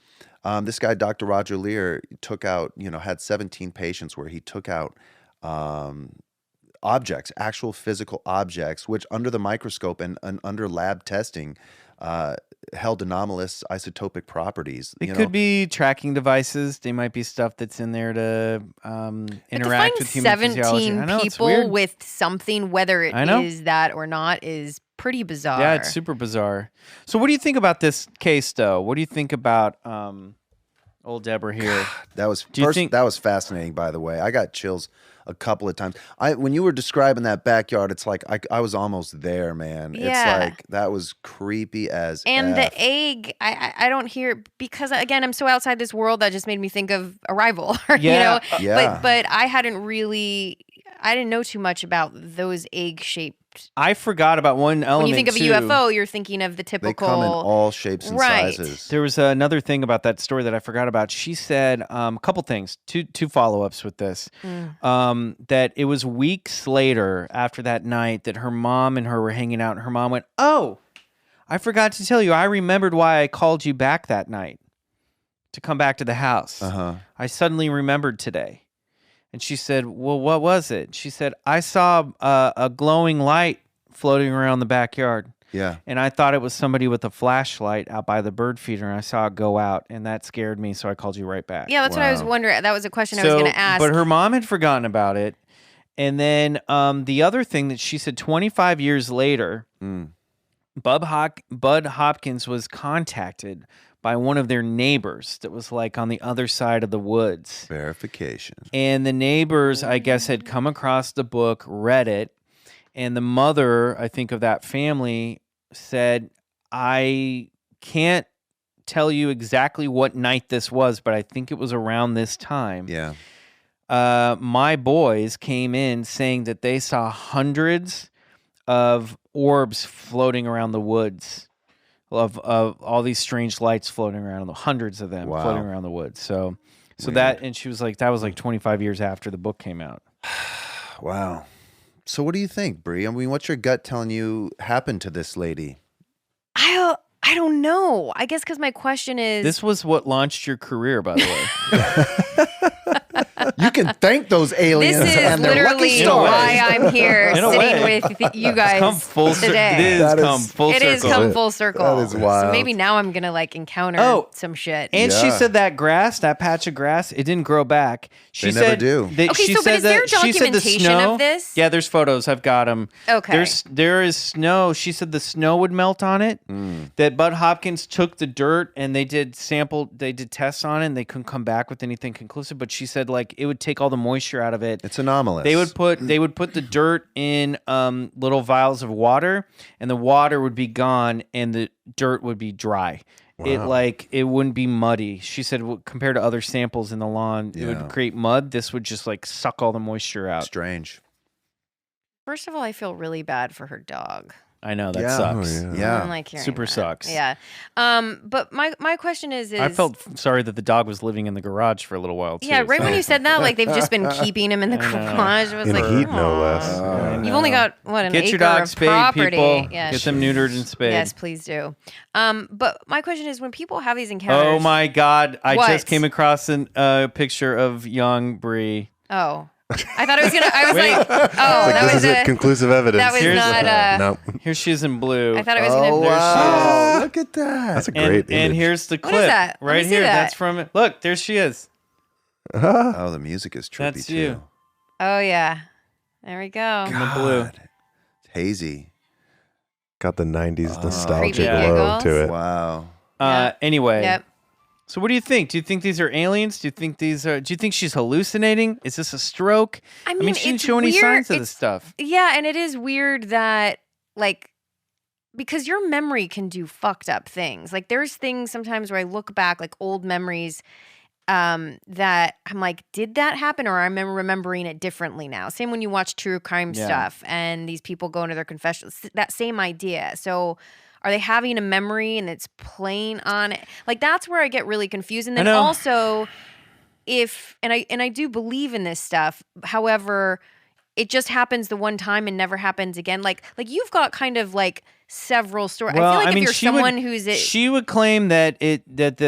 this guy, Dr. Roger Lear, took out, had 17 patients where he took out objects, actual physical objects, which under the microscope and under lab testing held anomalous isotopic properties. it could be tracking devices. They might be stuff that's in there to interact with human physiology. 17 I know, it's people weird. with something, whether it I know. is that or not, is pretty bizarre. Yeah, it's super bizarre. So what do you think about this case, though? What do you think about Old Deborah here. That was Do you think- that was fascinating, by the way. I got chills a couple of times. When you were describing that backyard, it's like I was almost there, man. Yeah. It's like that was creepy as And F. the egg, I don't hear, because again, I'm so outside this world that just made me think of Arrival. Yeah. You know? Yeah. But I didn't know too much about those egg-shaped. I forgot about one element. When you think of a too. UFO, you're thinking of the They typical. come in all shapes and Right. sizes. There was another thing about that story that I forgot about. She said a couple things, two follow-ups with this. That it was weeks later after that night that her mom and her were hanging out, and her mom went, "Oh, I forgot to tell you. I remembered why I called you back that night to come back to the house. I suddenly remembered today." And she said, "Well, what was it?" She said, "I saw a glowing light floating around the backyard. Yeah. And I thought it was somebody with a flashlight out by the bird feeder, and I saw it go out, and that scared me, so I called you right back." Yeah, that's what I was Wow. wondering. That was a question I was going to ask. But her mom had forgotten about it. And then the other thing that she said 25 years later, Bud Hopkins was contacted by one of their neighbors that was like on the other side of the woods. Verification. And the neighbors, I guess, had come across the book, read it, and the mother, I think, of that family said, "I can't tell you exactly what night this was, but I think it was around this time. Yeah. My boys came in saying that they saw hundreds of orbs floating around the woods, of all these strange lights floating around, hundreds of them Wow. floating around the woods." So Weird. that, and she was like, that was like 25 years after the book came out. Wow. So what do you think, Bre? I mean, what's your gut telling you happened to this lady? I don't know. I guess because my question is. This was what launched your career, by the way. You can thank those aliens This is and their lucky literally stars. why I'm here In a sitting way. with you guys Come full today. It That is is- come full It circle. is come full circle. That is wild. So maybe now I'm gonna like encounter some shit. And she Yeah. said that grass, that patch of grass, it didn't grow back. She They said never do. that- Okay, she so but said is there that- she said the documentation of snow- this? Yeah, there's photos. I've got them. Okay. There is snow. She said the snow would melt on it. That Bud Hopkins took the dirt and they did tests on it, and they couldn't come back with anything conclusive. But she said like it would take all the moisture out of it. It's anomalous. They would put the dirt in little vials of water, and the water would be gone, and the dirt would be dry. It wouldn't be muddy. She said compared to other samples in the lawn, it Yeah. would create mud. This would just like suck all the moisture out. Strange. First of all, I feel really bad for her dog. I know that Yeah. sucks. Oh, Yeah. I don't like hearing Super that. sucks. Yeah. But my question is I felt sorry that the dog was living in the garage for a little while too. yeah, right so- when you said that, like they've just been keeping him in the I know. garage. It was In like heat, no aw. less. I You've only know. got what an Get acre your dog of spayed, property. people. Yeah, Get them neutered and spayed. Yes, please do. But my question is, when people have these encounters, Oh my God! I What? just came across a picture of young Bre. Oh, I thought it was gonna. I was Wait. like, oh, that This was is it. Conclusive evidence. that was Here's- not. No, Here she is in blue. I thought it was Oh, gonna. wow. Look at that. that's a and, great and image. here's the What clip is that? Let me right see here. that. That's from it. Look, there she is. Oh, the music is trippy That's too. you. Oh yeah, there we go. In the blue. God. It's hazy. Got the 90s nostalgia Creepy glow giggles. to it. Wow. Anyway. Yep. So what do you think? Do you think these are aliens? Do you think she's hallucinating? Is this a stroke? I mean, she didn't it's show any weird. signs of It's- this stuff. Yeah, and it is weird that like because your memory can do fucked up things. Like there's things sometimes where I look back, like old memories, that I'm like, did that happen? Or I'm remembering it differently now. Same when you watch true crime Yeah. stuff and these people go into their confessions. That same idea. So are they having a memory and it's playing on it? Like that's where I get really confused. And I then know. also if and I do believe in this stuff, however, it just happens the one time and never happens again. Like you've got kind of like several stories. I feel like if you're someone who's she would claim that it did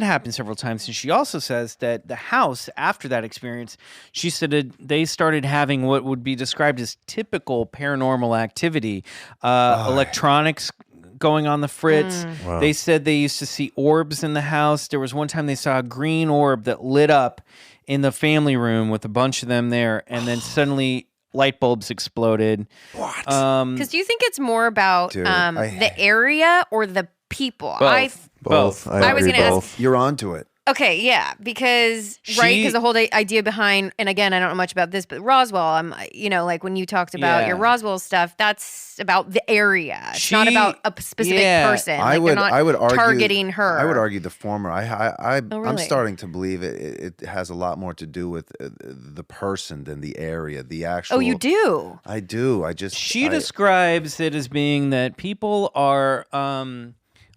happen several times, and she also says that the house after that experience, she said they started having what would be described as typical paranormal activity, electronics going on the fritz. Wow. They said they used to see orbs in the house. There was one time they saw a green orb that lit up in the family room with a bunch of them there, and then suddenly light bulbs exploded. What? because do you think it's more about Dude, the area or the people? Both. Both. I was agree gonna ask- both. You're onto it. Okay, yeah, because because the whole idea behind, and again, I don't know much about this, but Roswell, like when you talked about your Roswell stuff, that's about the area. It's not about a specific person. I would argue targeting her. I would argue the former. I'm really? starting to believe it has a lot more to do with the person than the area, the actual. Oh, you do? I do. She describes it as being that people are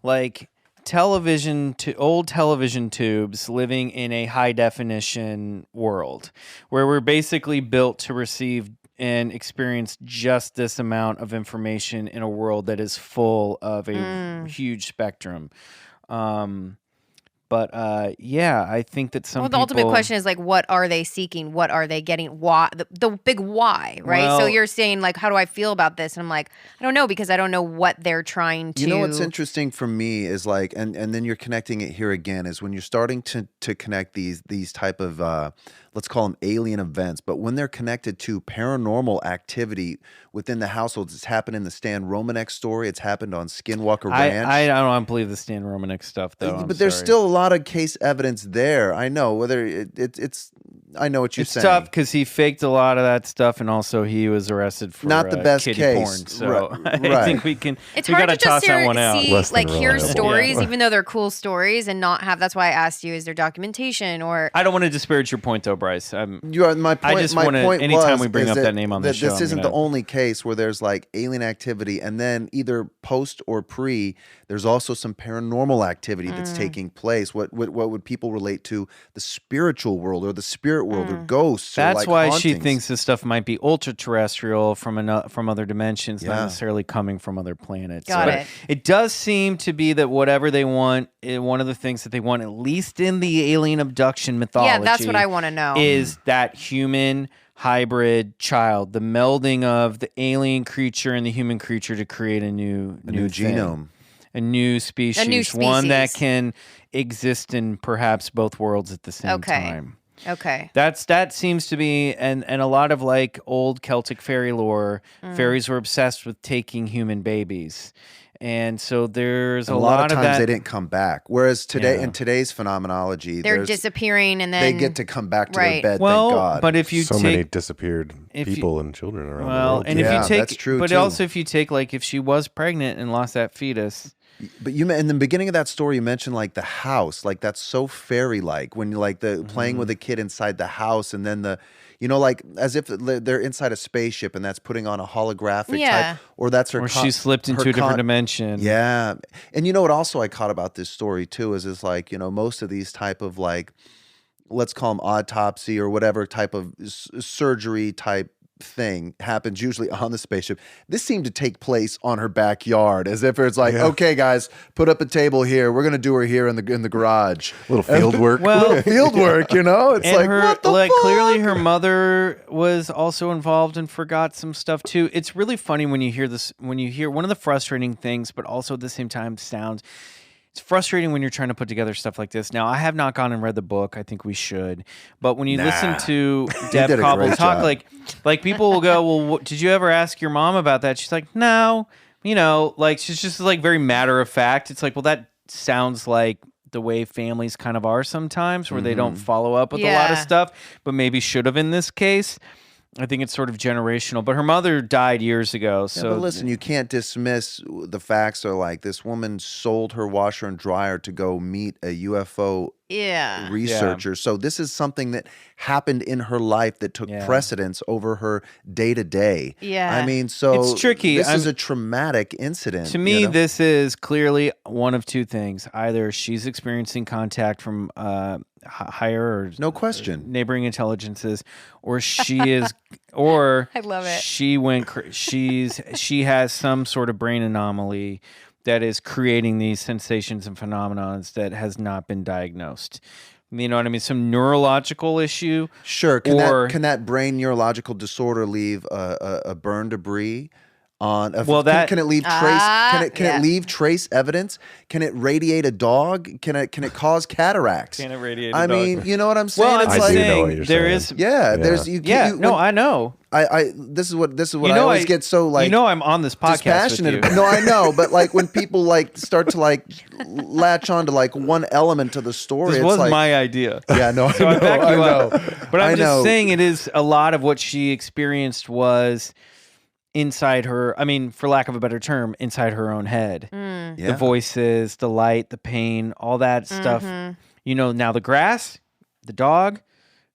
like old television tubes living in a high definition world where we're basically built to receive and experience just this amount of information in a world that is full of a huge spectrum. But I think that some the ultimate question is like, what are they seeking? What are they getting? Why? The big why, right? Well, so you're saying like, how do I feel about this? And I'm like, I don't know, because I don't know what they're trying to. You know what's interesting for me is like, and then you're connecting it here again, is when you're starting to connect these type of let's call them alien events, but when they're connected to paranormal activity within the households. It's happened in the Stan Romanek story. It's happened on Skinwalker Ranch. I don't believe the Stan Romanek stuff, though. But there's still a lot of case evidence there. I know whether it's. I know what you're saying. It's tough because he faked a lot of that stuff, and also he was arrested for not the best kiddie case. porn. So right. I think we can. It's we hard gotta to just toss that one out. hear reliable. stories, Yeah. even though they're cool stories, and not have. That's why I asked you: is there documentation or? I don't want to disparage your point, though, Bryce. You are my point. I just my want to. point Anytime was, we bring is up that name on the show, this isn't the only case where there's like alien activity, and then either post or pre, there's also some paranormal activity that's taking place. What would people relate to? The spiritual world or the spirit world or ghosts? That's or like why hauntings. she thinks this stuff might be ultra terrestrial from other dimensions, not necessarily coming from other planets. Got But it. It does seem to be that whatever they want, one of the things that they want, at least in the alien abduction mythology, Yeah, that's what I want to know. is that human hybrid child, the melding of the alien creature and the human creature to create a new thing. genome. A new species, one that can exist in perhaps both worlds at the same time. Okay. That seems to be, and a lot of like old Celtic fairy lore, fairies were obsessed with taking human babies. And so there's And a a lot lot of times that they didn't come back. Whereas today, in today's phenomenology, They're disappearing and then they get to come back to their bed. well, thank God. but if you so take many disappeared people and children around the world. and Yeah, if you take, that's true, but too. also if you take like if she was pregnant and lost that fetus. But in the beginning of that story, you mentioned like the house, like that's so fairy-like when you like the playing with a kid inside the house, and then like as if they're inside a spaceship, and that's putting on a holographic type, or that's her. Or she slipped into a different dimension. Yeah, and you know what? Also, I caught about this story too is like most of these type of like, let's call them autopsy or whatever type of surgery type thing happens usually on the spaceship. This seemed to take place on her backyard, as if it's like, okay, guys, put up a table here. We're gonna do her here in the garage. Little field work. Little field work, It's And like her, what the fuck? clearly her mother was also involved and forgot some stuff too. It's really funny when you hear this. When you hear one of the frustrating things, but also at the same time sounds. It's frustrating when you're trying to put together stuff like this. Now, I have not gone and read the book. I think we should. But when you listen to Deb did a Cobble great talk, job. like people will go, well, did you ever ask your mom about that? She's like, no. Like she's just like very matter of fact. It's like, well, that sounds like the way families kind of are sometimes, where they don't follow up with a lot of stuff, but maybe should have in this case. I think it's sort of generational, but her mother died years ago. So but listen, you can't dismiss the facts. Are like this woman sold her washer and dryer to go meet a UFO researcher. So this is something that happened in her life that took precedence over her day to day. Yeah. I mean, so it's tricky. This is a traumatic incident. To me, this is clearly one of two things. Either she's experiencing contact from higher or no question neighboring intelligences, or she is, or I love it. She has some sort of brain anomaly that is creating these sensations and phenomenons that has not been diagnosed. You know what I mean? Some neurological issue. Sure. Can that brain neurological disorder leave a burn debris on Well, can it leave trace can yeah. it leave trace evidence? Can it radiate a dog? Can it cause cataracts? Can it radiate a I dog? mean, you know what I'm saying? Well, I'm It's just I do like, know what saying you're there saying. is. yeah, there's Yeah, no, I know. I this is what I know, always get so like you know, I'm on this podcast dispassionate. with you. No, I know, but like when people like start to like latch on to like one element to the story, This it's was like, my idea. yeah, no, So I back you up. But I'm I just know. saying it is a lot of what she experienced was inside her, I mean, for lack of a better term, inside her own head. Mm. Yeah. The voices, the light, the pain, all that stuff. You know, now the grass, the dog,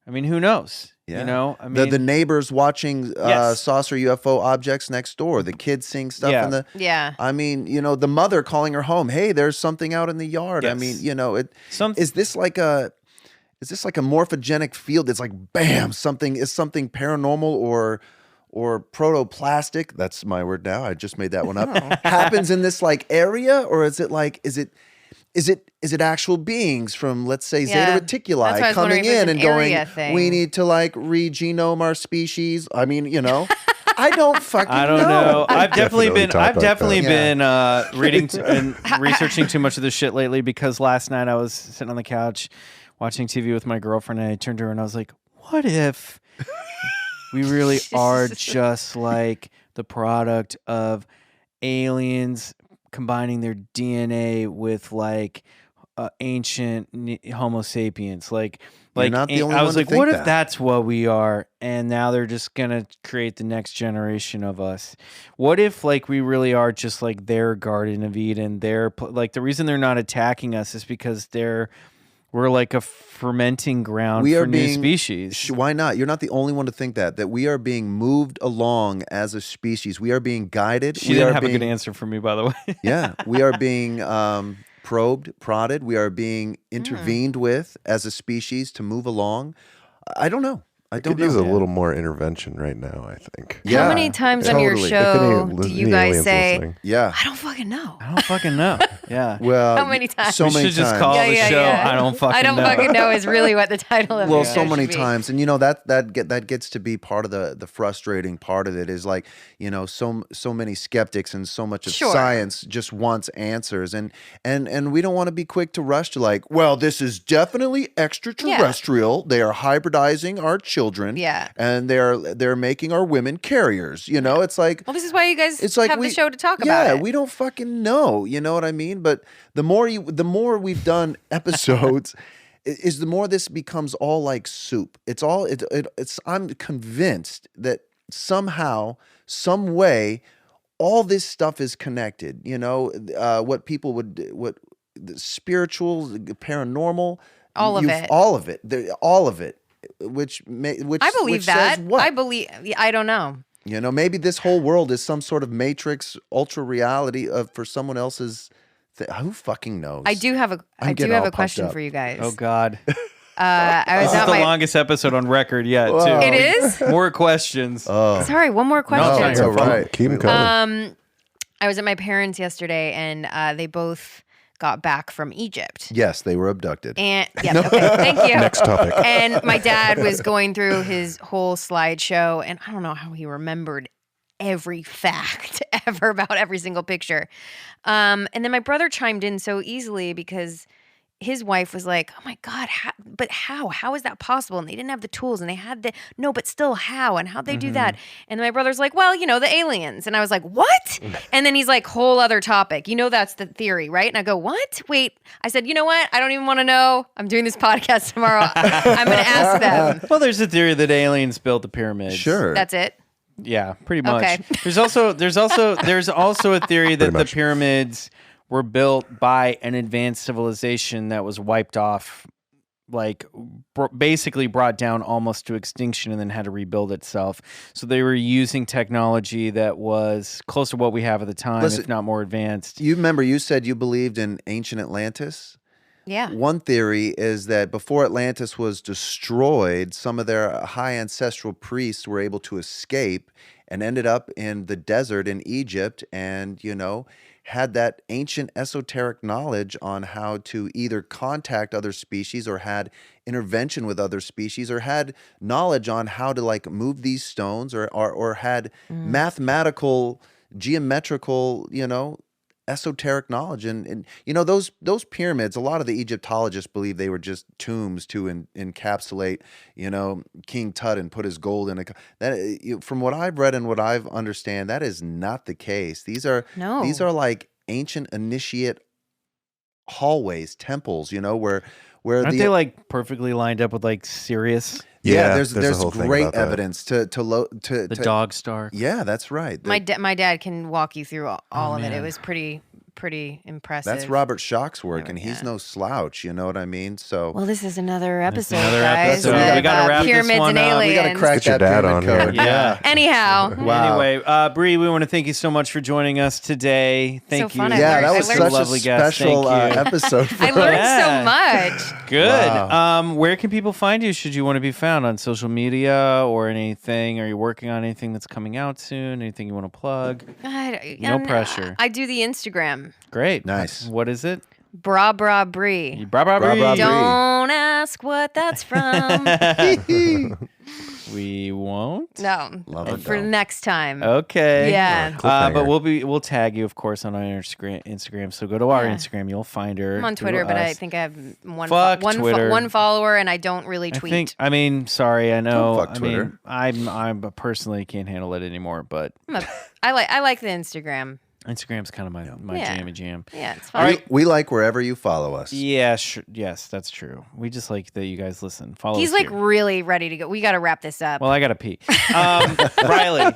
I mean, who knows? Yeah. You know, I mean, the neighbors watching Yes. saucer UFO objects next door, the kids seeing stuff Yeah. in the. Yeah. I mean, you know, the mother calling her home. Hey, there's something out in the yard. I Yes. mean, you know, Some- is this like a morphogenic field? It's like bam, something paranormal or protoplastic. That's my word now. I just made that one up. Happens in this like area, or is it actual beings from, let's say, Yeah. Zeta That's why I Reticuli was coming wondering if it's in an and going, area thing. we need to like regenome our species. I mean, you know, I don't fucking I don't know. I've definitely definitely been. talk I've like definitely that. been reading and researching too much of this shit lately. Because last night I was sitting on the couch watching TV with my girlfriend, and I turned to her and I was like, "What if we really are just like the product of aliens combining their DNA with like ancient Homo sapiens?" Like not the only I one was to like, think what if that. that's what we are? And now they're just gonna create the next generation of us. What if like we really are just like their Garden of Eden? Like the reason they're not attacking us is because we're like a fermenting ground We for are new being species. Why not? You're not the only one to think that we are being moved along as a species. We are being guided. She we didn't are have a being, good answer for me, by the way. Yeah, we are being probed, prodded. We are being intervened with as a species to move along. I don't know. I don't Could use a know. little more intervention right now, I think. Yeah, How many times on your totally. show If do any you guys aliens say, listening. Yeah. I don't fucking know? I don't fucking know. Yeah. Well, How many times? So We many should just times. call the show. I don't fucking know. I don't fucking know is really what the title of Well, the so show many should be. times, and you know that gets to be part of the frustrating part of it is like, you know, so many skeptics and so much of Sure. science just wants answers, and we don't want to be quick to rush to like, well, this is definitely extraterrestrial. They are hybridizing our children, Yeah. and they're making our women carriers. You know, it's like, Well, this is why you guys it's like have the show to talk about it. we don't fucking know. You know what I mean? But the more we've done episodes, is the more this becomes all like soup. It's all it's. I'm convinced that somehow, some way, all this stuff is connected. You know, what people what the spiritual, paranormal, All of it. all of it, all of it. Which I believe which that. says what? I don't know. You know, maybe this whole world is some sort of matrix, ultra reality for someone else's. Who fucking knows? I do have I'm getting all pumped question up. for you guys. Oh God. I was This is at the my. longest episode on record yet, Whoa. too. It is? More questions. Sorry, one more question. No, it's all right. Keep them coming. I was at my parents yesterday, and they both got back from Egypt. Yes, they were abducted. And yeah, okay, thank you. Next topic. And my dad was going through his whole slideshow, and I don't know how he remembered every fact ever about every single picture. And then my brother chimed in so easily because his wife was like, "Oh my God, but how? How is that possible?" And they didn't have the tools, and they had no, but still, how? And how'd they do that? And my brother's like, "Well, you know, the aliens." And I was like, "What?" And then he's like, "Whole other topic. You know, that's the theory, right?" And I go, "What? Wait." I said, "You know what? I don't even want to know. I'm doing this podcast tomorrow. I'm going to ask them." Well, there's a theory that aliens built the pyramids. Sure. That's it. Yeah, pretty much. Okay. There's also a theory that the pyramids were built by an advanced civilization that was wiped off, like basically brought down almost to extinction, and then had to rebuild itself. So they were using technology that was close to what we have at the time, Listen, if not more advanced. You remember you said you believed in ancient Atlantis? Yeah. One theory is that before Atlantis was destroyed, some of their high ancestral priests were able to escape and ended up in the desert in Egypt, and, you know, had that ancient esoteric knowledge on how to either contact other species or had intervention with other species or had knowledge on how to like move these stones or had mathematical geometrical, esoteric knowledge. And those pyramids, a lot of the Egyptologists believe they were just tombs to encapsulate, King Tut and put his gold in from what I've read and what I've understand, that is not the case. These are like ancient initiate hallways, temples, where aren't they like perfectly lined up with like Sirius? Yeah, there's a whole thing great about that. evidence to The dog star. Yeah, that's right. My dad can walk you through all of it. man. It was pretty impressive. That's Robert Schoch's work, and he's no slouch. You know what I mean? So Well, this is another episode, another guys. episode. We gotta wrap this pyramids one and up. We aliens. we got to crack Get your that dad pyramid on here. code. Yeah. Anyhow, Wow. Anyway, Bre, we want to thank you so much for joining us today. Thank So you. fun. I Yeah, learned- that I was learned- such lovely a guest. special Thank you. episode. For I learned Yeah. so much. Good. Wow. Where can people find you? Should you want to be found on social media or anything? Are you working on anything that's coming out soon? Anything you want to plug? God, No pressure. I do the Instagram. Great. Nice. What is it? Bra Bre. Bra Bra Bra Bre. Bra Bre. Don't ask what that's from. We won't. No, Love it, for though. next time. Okay. Yeah. But Cliffhanger. we'll tag you, of course, on our Instagram. So go to our Yeah. Instagram. You'll find her. I'm on through Twitter, but I us. think I have Fuck Twitter. one follower, and I don't really tweet. Sorry, I know. Don't fuck Twitter. I personally can't handle it anymore, but I like the Instagram. Instagram's kind of my Yeah. jammy jam. Yeah, it's All fun. right. We like wherever you follow us. Yeah, sure. Yes, that's true. We just like that you guys listen. Follow He's us like here. really ready to go. We got to wrap this up. Well, I gotta pee. Riley.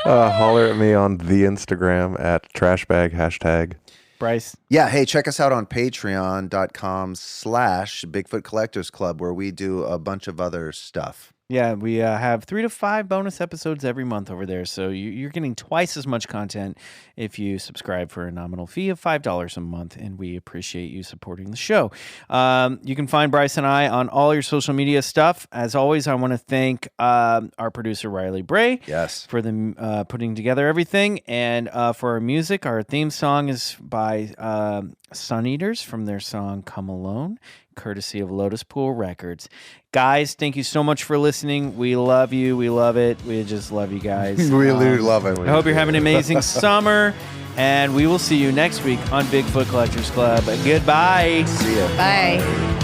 Holler at me on the Instagram at trashbag #. Bryce. Yeah, hey, check us out on patreon.com/Bigfoot Collectors Club, where we do a bunch of other stuff. Yeah, we have 3 to 5 bonus episodes every month over there. So you're getting twice as much content if you subscribe for a nominal fee of $5 a month. And we appreciate you supporting the show. You can find Bryce and I on all your social media stuff. As always, I want to thank our producer, Riley Bray. Yes. For the putting together everything. And for our music, our theme song is by Suneaters from their song Come Alone, courtesy of Lotuspool Records. Guys, thank you so much for listening. We love you. We love it. We just love you guys. We really love it. I hope you're having an amazing summer. And we will see you next week on Bigfoot Collectors Club. Goodbye. See ya. Bye.